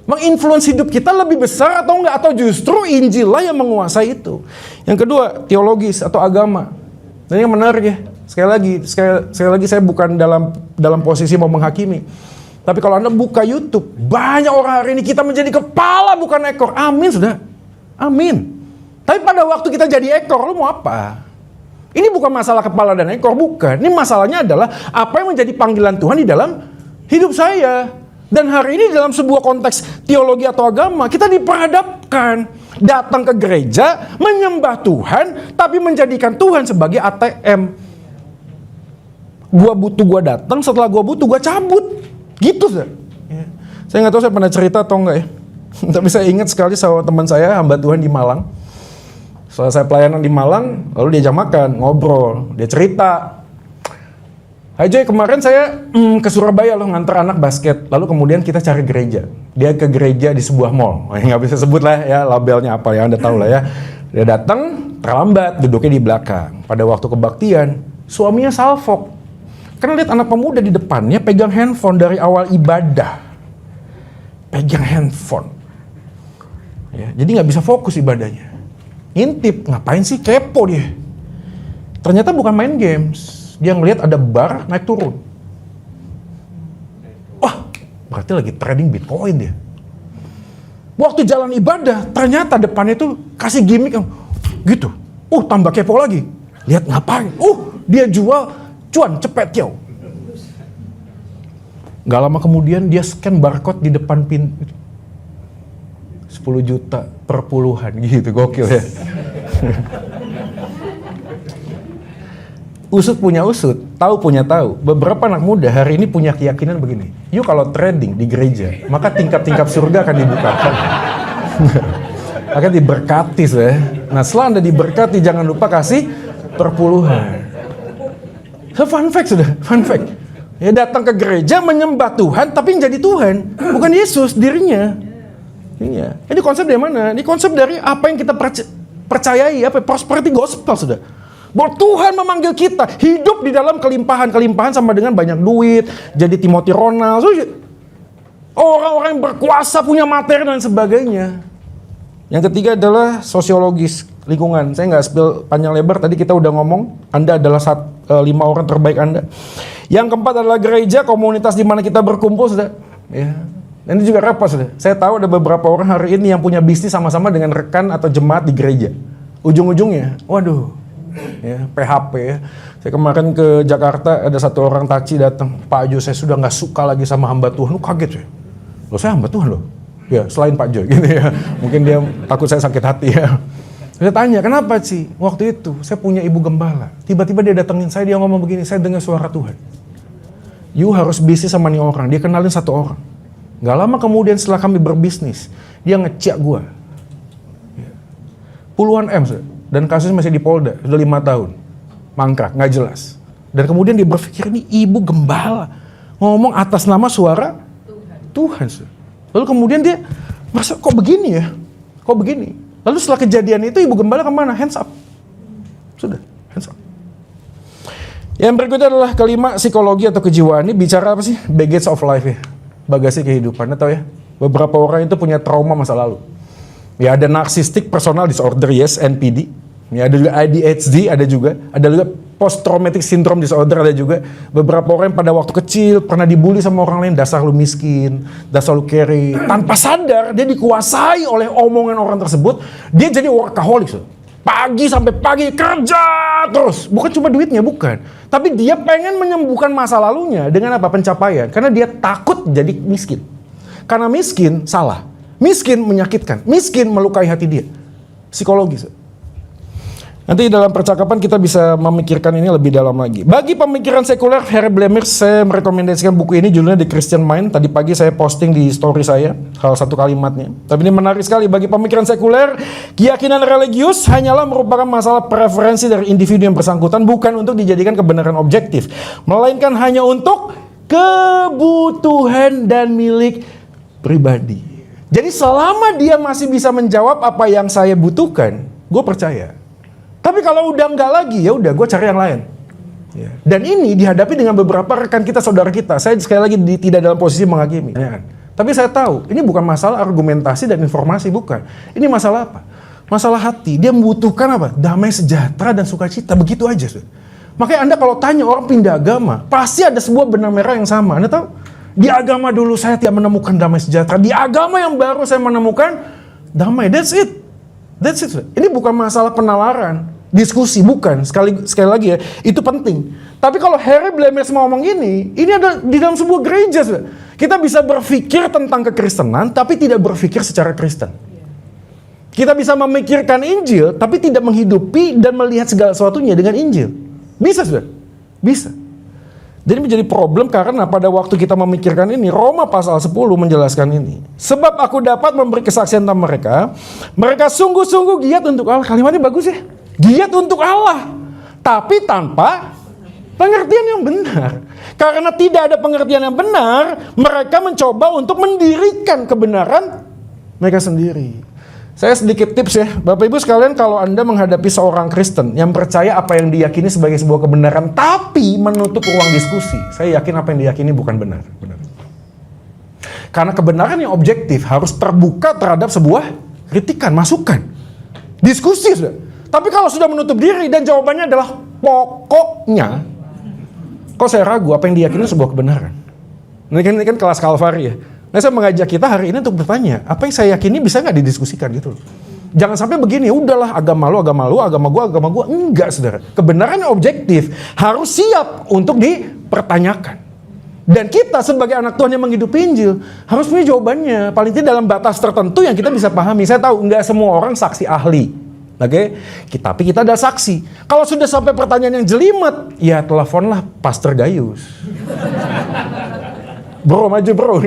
Menginfluence hidup kita lebih besar atau enggak? Atau justru Injil lah yang menguasai itu? Yang kedua, teologis atau agama. Dan yang menarik ya, sekali lagi saya bukan dalam posisi mau menghakimi. Tapi kalau Anda buka YouTube, banyak orang hari ini kita menjadi kepala bukan ekor. Amin sudah. Amin. Tapi pada waktu kita jadi ekor, lu mau apa? Ini bukan masalah kepala dan ekor, bukan. Ini masalahnya adalah apa yang menjadi panggilan Tuhan di dalam hidup saya. Dan hari ini dalam sebuah konteks teologi atau agama, kita diperhadapkan datang ke gereja, menyembah Tuhan, tapi menjadikan Tuhan sebagai ATM. Gua butuh, gua datang, setelah gua butuh, gua cabut. Gitu, ya. Saya nggak tahu saya pernah cerita atau enggak ya. Tapi saya ingat sekali sama teman saya, hamba Tuhan di Malang. Setelah saya pelayanan di Malang, lalu diajak makan, ngobrol, dia cerita. Hai Joy, kemarin saya ke Surabaya loh nganter anak basket, lalu kemudian kita cari gereja. Dia ke gereja di sebuah mall, nggak bisa sebut lah ya labelnya apa ya, Anda tahu lah ya. Dia datang terlambat, duduknya di belakang. Pada waktu kebaktian, suaminya salfok. Karena lihat anak pemuda di depannya pegang handphone dari awal ibadah. Pegang handphone. Ya, jadi nggak bisa fokus ibadahnya. Ngintip, ngapain sih, kepo dia. Ternyata bukan main games. Dia ngelihat ada bar naik turun. Wah, berarti lagi trading Bitcoin dia. Waktu jalan ibadah, ternyata depannya itu kasih gimmick yang gitu. Tambah kepo lagi. Lihat ngapain? Dia jual cuan cepet yo. Gak lama kemudian dia scan barcode di depan pintu. 10 juta per puluhan gitu, gokil ya. Usut punya usut, tahu punya tahu. Beberapa anak muda hari ini punya keyakinan begini. Yuk kalau trading di gereja, maka tingkap-tingkap surga akan dibukakan. Akan diberkati ya. Nah setelah Anda diberkati, jangan lupa kasih perpuluhan. Fun fact sudah, fun fact. Ya datang ke gereja menyembah Tuhan, tapi yang jadi Tuhan bukan Yesus dirinya. Iya. Ini konsep dari mana? Ini konsep dari apa yang kita percayai, apa prosperity gospel sudah. Bahwa Tuhan memanggil kita hidup di dalam kelimpahan-kelimpahan sama dengan banyak duit, jadi Timothy Ronald, orang-orang yang berkuasa, punya materi dan sebagainya. Yang ketiga adalah sosiologis lingkungan. Saya nggak spill panjang lebar, tadi kita udah ngomong, Anda adalah 5 orang terbaik Anda. Yang keempat adalah gereja, komunitas di mana kita berkumpul, sudah. Ya. Dan ini juga repot, sudah. Saya tahu ada beberapa orang hari ini yang punya bisnis sama-sama dengan rekan atau jemaat di gereja. Ujung-ujungnya, waduh. Ya, PHP ya. Saya kemarin ke Jakarta, ada satu orang taksi datang, Pak Jo, saya sudah nggak suka lagi sama hamba Tuhan. Lu kaget ya? Loh saya hamba Tuhan loh. Ya selain Pak Jo gitu ya. Mungkin dia takut saya sakit hati ya. Saya tanya, kenapa sih? Waktu itu saya punya ibu gembala. Tiba-tiba dia datengin saya, dia ngomong begini, saya dengar suara Tuhan. You harus bisnis sama nih orang. Dia kenalin satu orang. Gak lama kemudian setelah kami berbisnis, dia ngecek gua. Puluhan M sudah. Dan kasusnya masih di Polda, sudah 5 tahun. Mangkrak, gak jelas. Dan kemudian dia berpikir, ini ibu gembala. Ngomong atas nama suara Tuhan. Lalu kemudian dia merasa, kok begini ya? Kok begini? Lalu setelah kejadian itu, ibu gembala kemana? Hands up. Sudah, hands up. Yang berikutnya adalah kelima, psikologi atau kejiwaan. Ini bicara apa sih? Baggage of life ya. Bagasi kehidupan. Anda tahu ya? Beberapa orang itu punya trauma masa lalu. Ya ada narcissistic personal disorder, yes, NPD. Ya ada juga ADHD, ada juga post traumatic syndrome disorder, ada juga. Beberapa orang yang pada waktu kecil pernah dibully sama orang lain, dasar lu miskin, dasar lu carry. Tanpa sadar dia dikuasai oleh omongan orang tersebut, dia jadi workaholic. Pagi sampai pagi kerja terus, bukan cuma duitnya, bukan. Tapi dia pengen menyembuhkan masa lalunya dengan apa? Pencapaian. Karena dia takut jadi miskin. Karena miskin salah. Miskin menyakitkan, miskin melukai hati dia. Psikologis. Nanti dalam percakapan kita bisa memikirkan ini lebih dalam lagi. Bagi pemikiran sekuler, Harry Blamire, saya merekomendasikan buku ini, judulnya The Christian Mind. Tadi pagi saya posting di story saya, salah satu kalimatnya. Tapi ini menarik sekali. Bagi pemikiran sekuler, keyakinan religius hanyalah merupakan masalah preferensi dari individu yang bersangkutan, bukan untuk dijadikan kebenaran objektif, melainkan hanya untuk kebutuhan dan milik pribadi. Jadi selama dia masih bisa menjawab apa yang saya butuhkan, gue percaya. Tapi kalau udah enggak lagi, ya udah gue cari yang lain. Ya. Dan ini dihadapi dengan beberapa rekan kita, saudara kita. Saya sekali lagi tidak dalam posisi menghakimi. Ya kan? Tapi saya tahu, ini bukan masalah argumentasi dan informasi, bukan. Ini masalah apa? Masalah hati. Dia membutuhkan apa? Damai sejahtera dan sukacita. Begitu aja. Makanya Anda kalau tanya orang pindah agama, pasti ada sebuah benang merah yang sama. Anda tahu? Di agama dulu saya tidak menemukan damai sejahtera. Di agama yang baru saya menemukan damai. That's it. That's it. Ini bukan masalah penalaran, diskusi, bukan. Sekali lagi ya, itu penting. Tapi kalau Harry Blamire ngomong ini ada di dalam sebuah gereja. Kita bisa berpikir tentang kekristenan, tapi tidak berpikir secara Kristen. Kita bisa memikirkan Injil, tapi tidak menghidupi dan melihat segala sesuatunya dengan Injil. Bisa, sudah. Bisa. Jadi menjadi problem karena pada waktu kita memikirkan ini, Roma pasal 10 menjelaskan ini. Sebab aku dapat memberi kesaksian tentang mereka, mereka sungguh-sungguh giat untuk Allah. Kalimatnya bagus ya, giat untuk Allah, tapi tanpa pengertian yang benar. Karena tidak ada pengertian yang benar, mereka mencoba untuk mendirikan kebenaran mereka sendiri. Saya sedikit tips ya, Bapak Ibu sekalian, kalau Anda menghadapi seorang Kristen yang percaya apa yang diyakini sebagai sebuah kebenaran, tapi menutup ruang diskusi, saya yakin apa yang diyakini bukan benar. Karena kebenaran yang objektif harus terbuka terhadap sebuah kritikan, masukan, diskusi sudah. Tapi kalau sudah menutup diri dan jawabannya adalah pokoknya, kok saya ragu apa yang diyakini sebuah kebenaran. Ini kan kelas Kalvari ya. Nah, saya mengajak kita hari ini untuk bertanya, apa yang saya yakini bisa nggak didiskusikan gitu loh. Jangan sampai begini, udahlah agama gua, enggak saudara. Kebenaran yang objektif harus siap untuk dipertanyakan. Dan kita sebagai anak Tuhan yang menghidupi Injil harus punya jawabannya, paling tidak dalam batas tertentu yang kita bisa pahami. Saya tahu nggak semua orang saksi ahli, oke? Tapi kita ada saksi. Kalau sudah sampai pertanyaan yang jelimet, ya teleponlah Pastor Gayus. Bro, maju bro.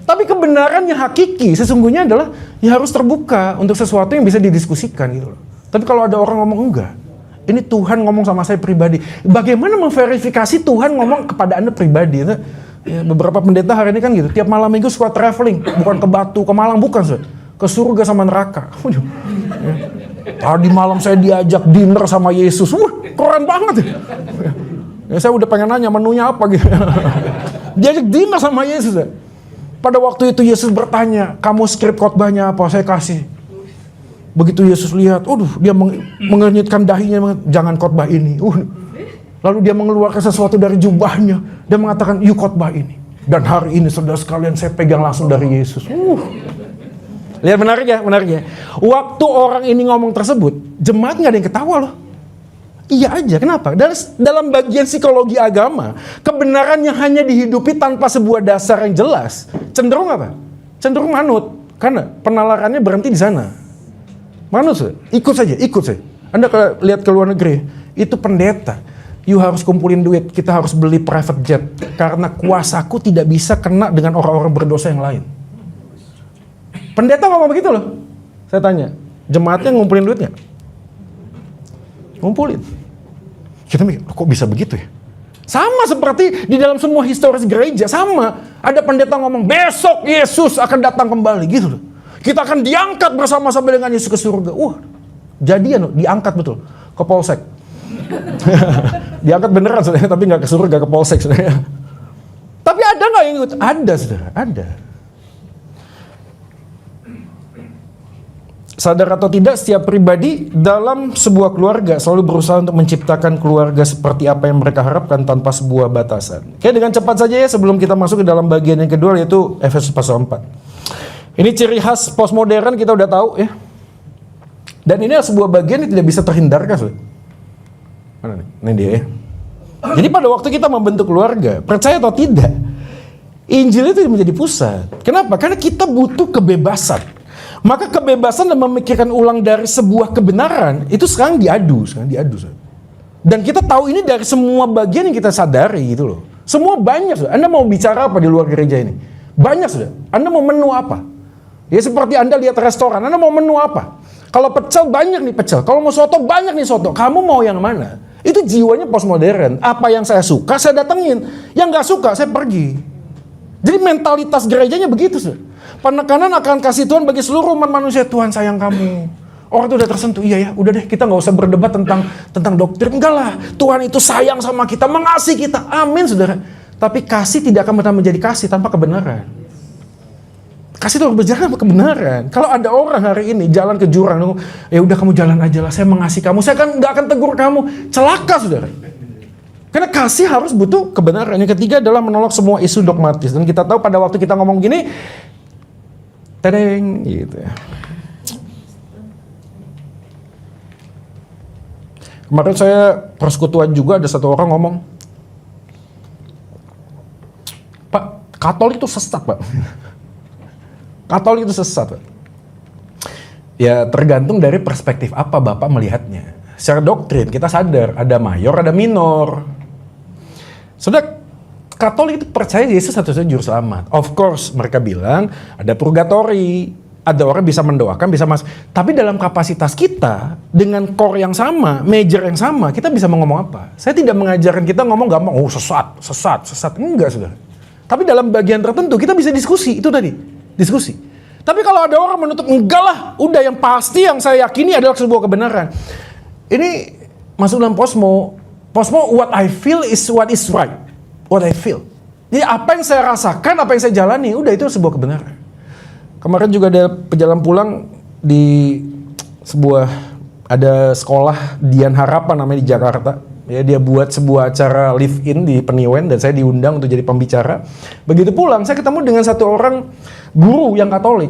Tapi kebenaran yang hakiki sesungguhnya adalah ya harus terbuka untuk sesuatu yang bisa didiskusikan gitu loh. Tapi kalau ada orang ngomong enggak, ini Tuhan ngomong sama saya pribadi. Bagaimana memverifikasi Tuhan ngomong kepada Anda pribadi? Ya, beberapa pendeta hari ini kan gitu, tiap malam minggu suka traveling, bukan ke Batu, ke Malang, bukan, ke surga sama neraka. Ya. Tadi malam saya diajak dinner sama Yesus, keren banget ya. Ya, saya udah pengen nanya menunya apa gitu. Diajak dinner sama Yesus ya. Pada waktu itu Yesus bertanya, kamu skrip khotbahnya apa? Saya kasih. Begitu Yesus lihat, dia mengernyitkan dahinya, jangan khotbah ini. Lalu dia mengeluarkan sesuatu dari jubahnya. Dia mengatakan, yuk khotbah ini. Dan hari ini saudara sekalian saya pegang langsung dari Yesus. Lihat menarik ya. Waktu orang ini ngomong tersebut, jemaat nggak ada yang ketawa loh. Iya aja, kenapa? Dalam bagian psikologi agama, kebenaran yang hanya dihidupi tanpa sebuah dasar yang jelas, cenderung apa? Cenderung manut, karena penalarannya berhenti di sana. Manut, ikut saja. Anda lihat ke luar negeri, itu pendeta, you harus kumpulin duit, kita harus beli private jet, karena kuasaku tidak bisa kena dengan orang-orang berdosa yang lain. Pendeta ngomong begitu loh. Saya tanya, jemaatnya ngumpulin duit nggak? Ngumpulin. Kita mikir, kok bisa begitu ya? Sama seperti di dalam semua historis gereja, sama. Ada pendeta ngomong, besok Yesus akan datang kembali, gitu loh. Kita akan diangkat bersama-sama dengan Yesus ke surga. Jadian loh, diangkat betul, ke polsek. Diangkat beneran saudara, tapi nggak ke surga, ke polsek saudara. Tapi ada nggak yang ikut? Ada saudara, ada. Sadar atau tidak, setiap pribadi dalam sebuah keluarga selalu berusaha untuk menciptakan keluarga seperti apa yang mereka harapkan tanpa sebuah batasan. Oke, dengan cepat saja ya sebelum kita masuk ke dalam bagian yang kedua, yaitu Efesus pasal 4. Ini ciri khas postmodern, kita udah tahu ya. Dan ini sebuah bagian yang tidak bisa terhindarkan. Mana nih? Ini dia ya. Jadi pada waktu kita membentuk keluarga, percaya atau tidak, Injil itu menjadi pusat. Kenapa? Karena kita butuh kebebasan. Maka kebebasan dan memikirkan ulang dari sebuah kebenaran itu sekarang diadu. Dan kita tahu ini dari semua bagian yang kita sadari gitu loh. Semua banyak sudah. Anda mau bicara apa di luar gereja ini? Banyak sudah. Anda mau menu apa? Ya seperti Anda lihat restoran, Anda mau menu apa? Kalau pecel banyak nih pecel, kalau mau soto banyak nih soto. Kamu mau yang mana? Itu jiwanya postmodern. Apa yang saya suka saya datengin, yang nggak suka saya pergi. Jadi mentalitas gerejanya begitu sudah. Penekanan akan kasih Tuhan bagi seluruh umat manusia. Tuhan sayang kamu. Orang itu udah tersentuh. Iya ya, udah deh, kita nggak usah berdebat tentang doktrin. Enggak lah, Tuhan itu sayang sama kita, mengasihi kita. Amin saudara. Tapi kasih tidak akan pernah menjadi kasih tanpa kebenaran. Kasih itu harus berjalan sama kebenaran. Kalau ada orang hari ini jalan ke jurang, ya udah kamu jalan aja lah, saya mengasihi kamu, saya kan nggak akan tegur kamu. Celaka saudara. Karena kasih harus butuh kebenaran. Yang ketiga adalah menolak semua isu dogmatis. Dan kita tahu pada waktu kita ngomong gini, tadeng gitu ya. Kemarin saya persekutuan juga, ada satu orang ngomong, Pak, Katolik itu sesat Pak. Katolik itu sesat Pak. Ya tergantung dari perspektif apa Bapak melihatnya. Secara doktrin kita sadar ada mayor, ada minor. Saudara, Katolik itu percaya Yesus satu-satunya juru selamat. Of course, mereka bilang ada purgatori, ada orang bisa mendoakan, bisa masuk. Tapi dalam kapasitas kita, dengan core yang sama, major yang sama, kita bisa ngomong apa? Saya tidak mengajarkan kita ngomong gampang, oh sesat. Enggak, saudara. Tapi dalam bagian tertentu kita bisa diskusi, itu tadi, diskusi. Tapi kalau ada orang menutup, enggak lah, udah yang pasti yang saya yakini adalah sebuah kebenaran. Ini masuk dalam posmo, what I feel is what is right. What I feel. Jadi apa yang saya rasakan, apa yang saya jalani, udah itu sebuah kebenaran. Kemarin juga ada perjalanan pulang di ada sekolah Dian Harapan namanya di Jakarta. Ya, dia buat sebuah acara live-in di Peniwen dan saya diundang untuk jadi pembicara. Begitu pulang, saya ketemu dengan satu orang guru yang Katolik.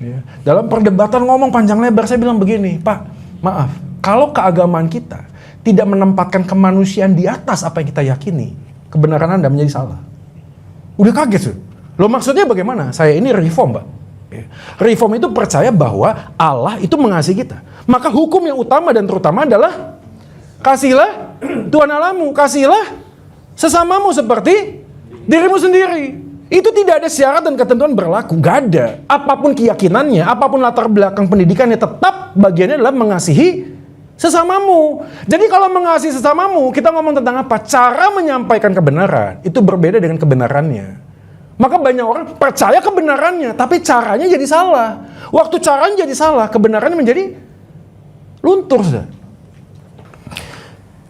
Ya. Dalam perdebatan ngomong panjang lebar, saya bilang begini, Pak, maaf, kalau keagamaan kita tidak menempatkan kemanusiaan di atas apa yang kita yakini, kebenaran Anda menjadi salah. Udah kaget tuh. Loh maksudnya bagaimana? Saya ini reform, Pak. Reform itu percaya bahwa Allah itu mengasihi kita. Maka hukum yang utama dan terutama adalah kasihilah Tuhan Allahmu, kasihilah sesamamu seperti dirimu sendiri. Itu tidak ada syarat dan ketentuan berlaku. Gak ada. Apapun keyakinannya, apapun latar belakang pendidikannya, tetap bagiannya adalah mengasihi sesamamu. Jadi kalau mengasihi sesamamu, kita ngomong tentang apa? Cara menyampaikan kebenaran itu berbeda dengan kebenarannya. Maka banyak orang percaya kebenarannya, tapi caranya jadi salah. Waktu caranya jadi salah, kebenarannya menjadi luntur.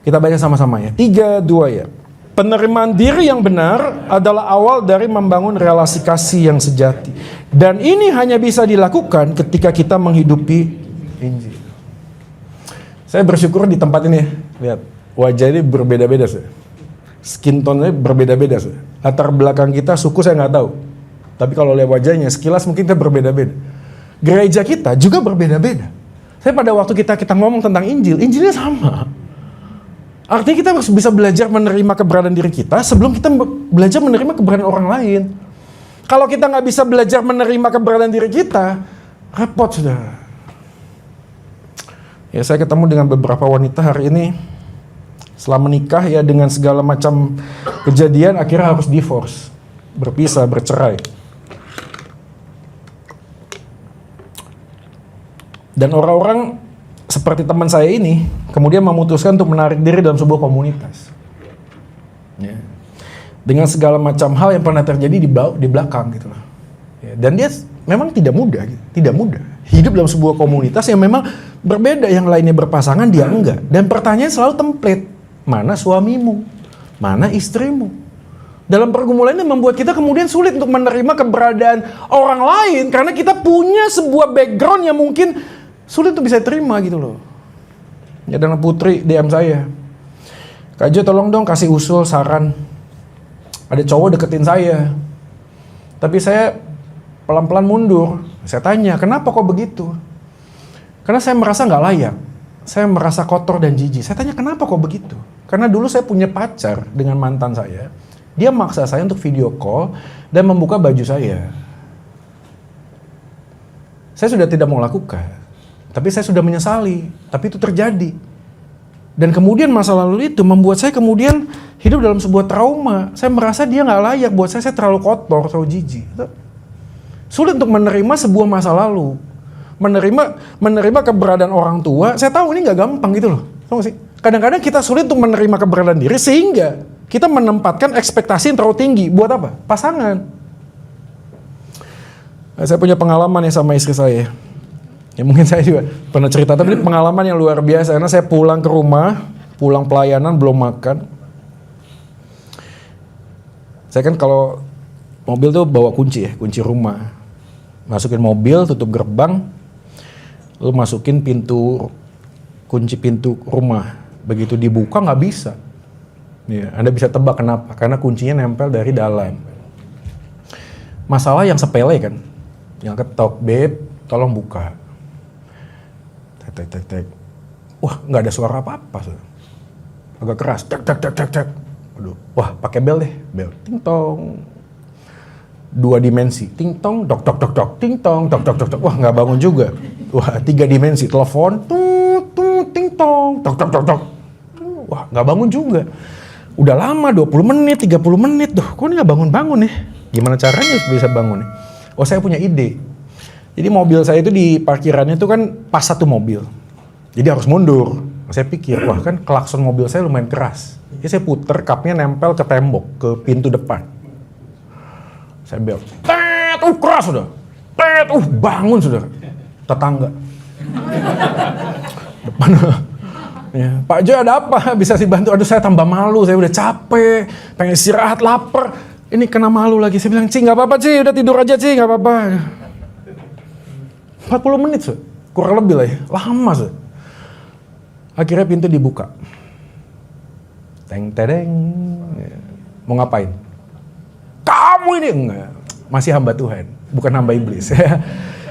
Kita baca sama-sama ya. 3, 2 ya. Penerimaan diri yang benar adalah awal dari membangun relasi kasih yang sejati. Dan ini hanya bisa dilakukan ketika kita menghidupi Injil. Saya bersyukur di tempat ini, lihat, wajah ini berbeda-beda, skin tone-nya berbeda-beda. Latar belakang kita, suku saya nggak tahu. Tapi kalau lihat wajahnya, sekilas mungkin kita berbeda-beda. Gereja kita juga berbeda-beda. Saya pada waktu kita ngomong tentang Injil, Injilnya sama. Artinya kita harus bisa belajar menerima keberadaan diri kita sebelum kita belajar menerima keberadaan orang lain. Kalau kita nggak bisa belajar menerima keberadaan diri kita, repot sudah. Ya, saya ketemu dengan beberapa wanita hari ini setelah menikah ya dengan segala macam kejadian akhirnya harus divorce, berpisah, bercerai. Dan orang-orang seperti teman saya ini kemudian memutuskan untuk menarik diri dalam sebuah komunitas. Ya. Dengan segala macam hal yang pernah terjadi di belakang gitu loh. Ya, dan dia memang tidak mudah, gitu. Tidak mudah. Hidup dalam sebuah komunitas yang memang berbeda, yang lainnya berpasangan, dia enggak. Dan pertanyaan selalu template, mana suamimu? Mana istrimu? Dalam pergumulan ini membuat kita kemudian sulit untuk menerima keberadaan orang lain karena kita punya sebuah background yang mungkin sulit untuk bisa terima gitu loh. Ya, dengan Putri DM saya, Kak Jo tolong dong kasih usul, saran. Ada cowok deketin saya, tapi saya pelan-pelan mundur. Saya tanya, kenapa kok begitu? Karena saya merasa nggak layak. Saya merasa kotor dan jijik. Saya tanya, kenapa kok begitu? Karena dulu saya punya pacar dengan mantan saya. Dia maksa saya untuk video call dan membuka baju saya. Saya sudah tidak mau lakukan. Tapi saya sudah menyesali. Tapi itu terjadi. Dan kemudian masa lalu itu membuat saya kemudian hidup dalam sebuah trauma. Saya merasa dia nggak layak buat saya terlalu kotor, terlalu jijik. Sulit untuk menerima sebuah masa lalu. Menerima keberadaan orang tua. Saya tahu ini nggak gampang gitu loh. Tahu gak sih? Kadang-kadang kita sulit untuk menerima keberadaan diri sehingga kita menempatkan ekspektasi yang terlalu tinggi. Buat apa? Pasangan. Saya punya pengalaman ya sama istri saya. Ya mungkin saya juga pernah cerita, tapi ini pengalaman yang luar biasa. Karena saya pulang ke rumah, pulang pelayanan, belum makan. Saya kan kalau mobil tuh bawa kunci ya, kunci rumah. Masukin mobil, tutup gerbang, lalu masukin kunci pintu rumah. Begitu dibuka nggak bisa. Ya, Anda bisa tebak kenapa? Karena kuncinya nempel dari dalam. Masalah yang sepele kan, yang ketok, beb, tolong buka. Tek. Wah, nggak ada suara apa-apa. Agak keras, tek. Aduh, wah pakai bel deh, bel, ting tong. 2 dimensi, ting tong, dok, ting tong, dok. Wah nggak bangun juga. Wah 3 dimensi, telepon, ting tong, dok. Wah nggak bangun juga. Udah lama 20 menit, 30 menit. Kok ini gak bangun-bangun nih? Gimana caranya bisa bangun nih? Oh, saya punya ide. Jadi mobil saya itu di parkirannya itu kan pas satu mobil. Jadi harus mundur. Saya pikir, wah kan klakson mobil saya lumayan keras. Jadi saya puter, kapnya nempel ke tembok, ke pintu depan. Saya belok. Tet, keras sudah. Tet, bangun sudah. Tetangga. Depan. Ya, Pak Jo ada apa? Bisa sih bantu? Aduh saya tambah malu, saya udah capek, pengen istirahat, lapar. Ini kena malu lagi. Saya bilang, Ci gak apa-apa Ci, udah tidur aja Ci, gak apa-apa. 40 menit Ci, kurang lebih lah ya, lama Ci. Akhirnya pintu dibuka. Teng-tedeng. Mau ngapain? Kamu ini enggak, masih hamba Tuhan, bukan hamba iblis.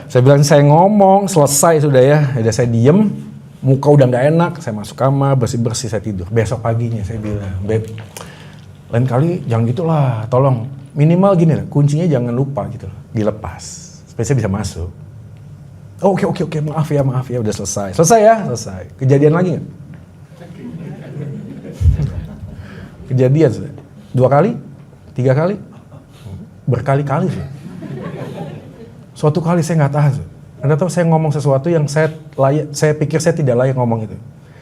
Saya bilang, saya ngomong, selesai sudah ya. Udah saya diem. Muka udah gak enak, saya masuk kamar, bersih-bersih, saya tidur. Besok paginya saya bilang, Beb, lain kali jangan gitulah, tolong. Minimal gini lah, kuncinya jangan lupa gitu loh, dilepas. Supaya saya bisa masuk. Oh, oke, maaf ya, udah selesai. Selesai ya? Selesai. Kejadian lagi gak? Kejadian, 2 kali? 3 kali? Berkali-kali sih. Suatu kali saya gak tahan sih. Anda tahu saya ngomong sesuatu yang saya pikir saya tidak layak ngomong itu.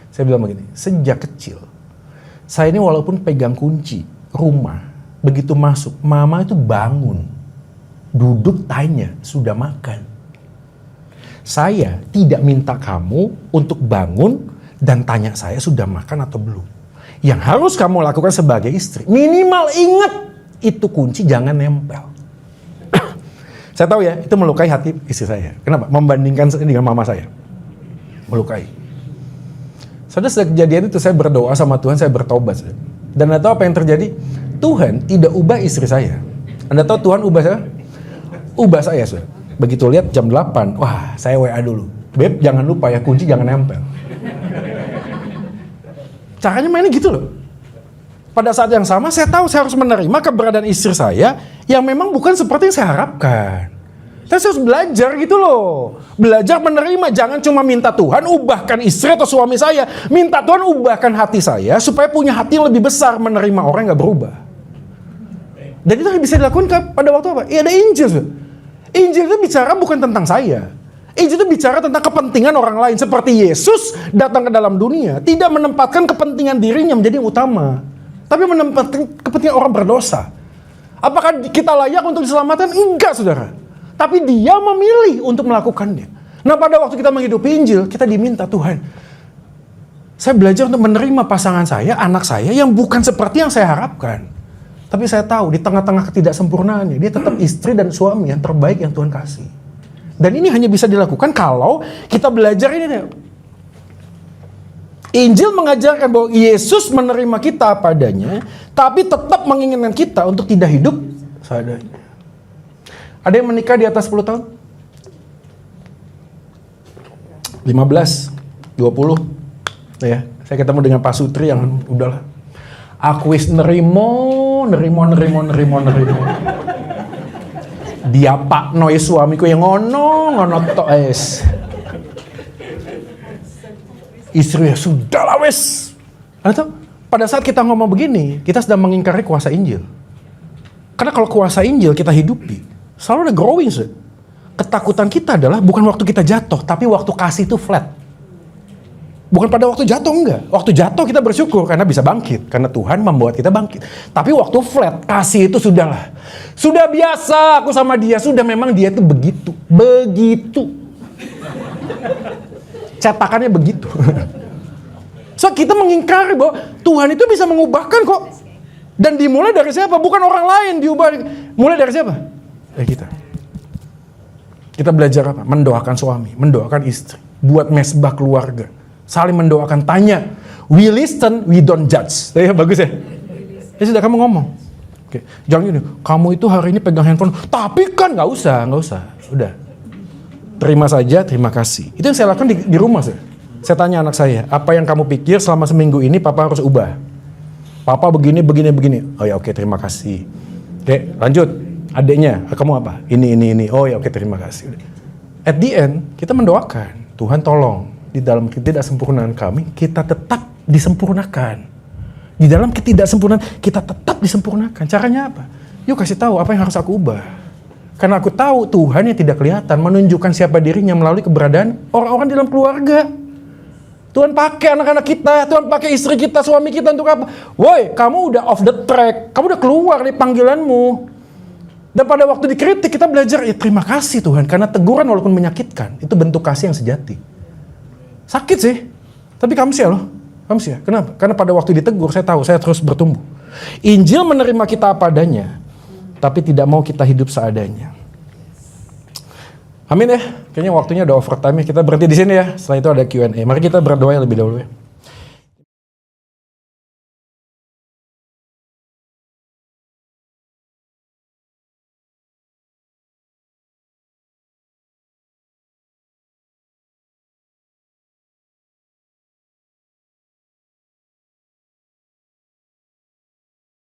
Saya bilang begini, sejak kecil, saya ini walaupun pegang kunci rumah, begitu masuk, mama itu bangun, duduk tanya, sudah makan. Saya tidak minta kamu untuk bangun dan tanya saya sudah makan atau belum. Yang harus kamu lakukan sebagai istri, minimal ingat itu kunci jangan nempel. Saya tahu ya, itu melukai hati istri saya. Kenapa? Membandingkan dengan mama saya. Melukai. Sudah sejak kejadian itu saya berdoa sama Tuhan, saya bertobat. Dan Anda tahu apa yang terjadi? Tuhan tidak ubah istri saya. Anda tahu Tuhan ubah saya? Ubah saya. Begitu lihat jam 8, wah saya WA dulu. Beb, jangan lupa ya, kunci jangan nempel. Caranya mainnya gitu loh. Pada saat yang sama saya tahu saya harus menerima keberadaan istri saya yang memang bukan seperti yang saya harapkan. Saya harus belajar gitu loh. Belajar menerima, jangan cuma minta Tuhan ubahkan istri atau suami saya. Minta Tuhan ubahkan hati saya supaya punya hati yang lebih besar menerima orang yang gak berubah. Dan itu bisa dilakukan pada waktu apa? Ya ada Injil. Injil itu bicara bukan tentang saya. Injil itu bicara tentang kepentingan orang lain. Seperti Yesus datang ke dalam dunia, tidak menempatkan kepentingan dirinya menjadi yang utama, tapi menempatkan kepentingan orang berdosa. Apakah kita layak untuk diselamatkan? Enggak, saudara. Tapi dia memilih untuk melakukannya. Nah, pada waktu kita menghidupi Injil, kita diminta, Tuhan, saya belajar untuk menerima pasangan saya, anak saya, yang bukan seperti yang saya harapkan. Tapi saya tahu, di tengah-tengah ketidaksempurnaannya, dia tetap istri dan suami yang terbaik yang Tuhan kasih. Dan ini hanya bisa dilakukan kalau kita belajar ini. Injil mengajarkan bahwa Yesus menerima kita apa adanya, tapi tetap menginginkan kita untuk tidak hidup seadanya. Ada yang menikah di atas 10 tahun? 15, 20. Ya, saya ketemu dengan Pak Sutri yang udahlah. Aku wis nerimo. Dia Pak Noy suamiku yang ngono tok es. Istri ya sudah lah wes. Atau pada saat kita ngomong begini, kita sedang mengingkari kuasa Injil. Karena kalau kuasa Injil kita hidupi, selalu ada growing sih. Ketakutan kita adalah bukan waktu kita jatuh, tapi waktu kasih itu flat. Bukan pada waktu jatuh, enggak. Waktu jatuh kita bersyukur karena bisa bangkit. Karena Tuhan membuat kita bangkit. Tapi waktu flat, kasih itu sudahlah. Sudah biasa aku sama dia. Sudah memang dia itu begitu. Begitu. Cetakannya begitu. So kita mengingkari bahwa Tuhan itu bisa mengubahkan kok. Dan dimulai dari siapa? Bukan orang lain diubah. Mulai dari siapa? Dari kita. Kita belajar apa? Mendoakan suami, mendoakan istri. Buat mesbah keluarga. Saling mendoakan, tanya. We listen, we don't judge. Ya, bagus ya? Ya sudah, kamu ngomong. Oke. Jangan gini, kamu itu hari ini pegang handphone. Tapi kan gak usah. Udah. Terima saja, terima kasih. Itu yang saya lakukan di rumah. Saya tanya anak saya, apa yang kamu pikir selama seminggu ini papa harus ubah? Papa begini. Oh ya oke, terima kasih. Oke, lanjut. Adiknya, kamu apa? Ini. Oh ya oke, terima kasih. At the end, kita mendoakan. Tuhan tolong. Di dalam ketidaksempurnaan kami, kita tetap disempurnakan. Di dalam ketidaksempurnaan kita tetap disempurnakan. Caranya apa? Yuk kasih tahu apa yang harus aku ubah. Karena aku tahu Tuhan yang tidak kelihatan menunjukkan siapa dirinya melalui keberadaan orang-orang di dalam keluarga. Tuhan pakai anak-anak kita, Tuhan pakai istri kita, suami kita untuk apa? Woi, kamu udah off the track, kamu udah keluar dari panggilanmu. Dan pada waktu dikritik kita belajar, ya terima kasih Tuhan, karena teguran walaupun menyakitkan, itu bentuk kasih yang sejati. Sakit sih, tapi kamu sih loh. Kamu sih ya, kenapa? Karena pada waktu ditegur, saya tahu, saya terus bertumbuh. Injil menerima kita apa adanya, tapi tidak mau kita hidup seadanya. Amin ya, kayaknya waktunya udah overtime ya. Kita berhenti di sini ya, setelah itu ada Q&A. Mari kita berdoa lebih dahulu ya.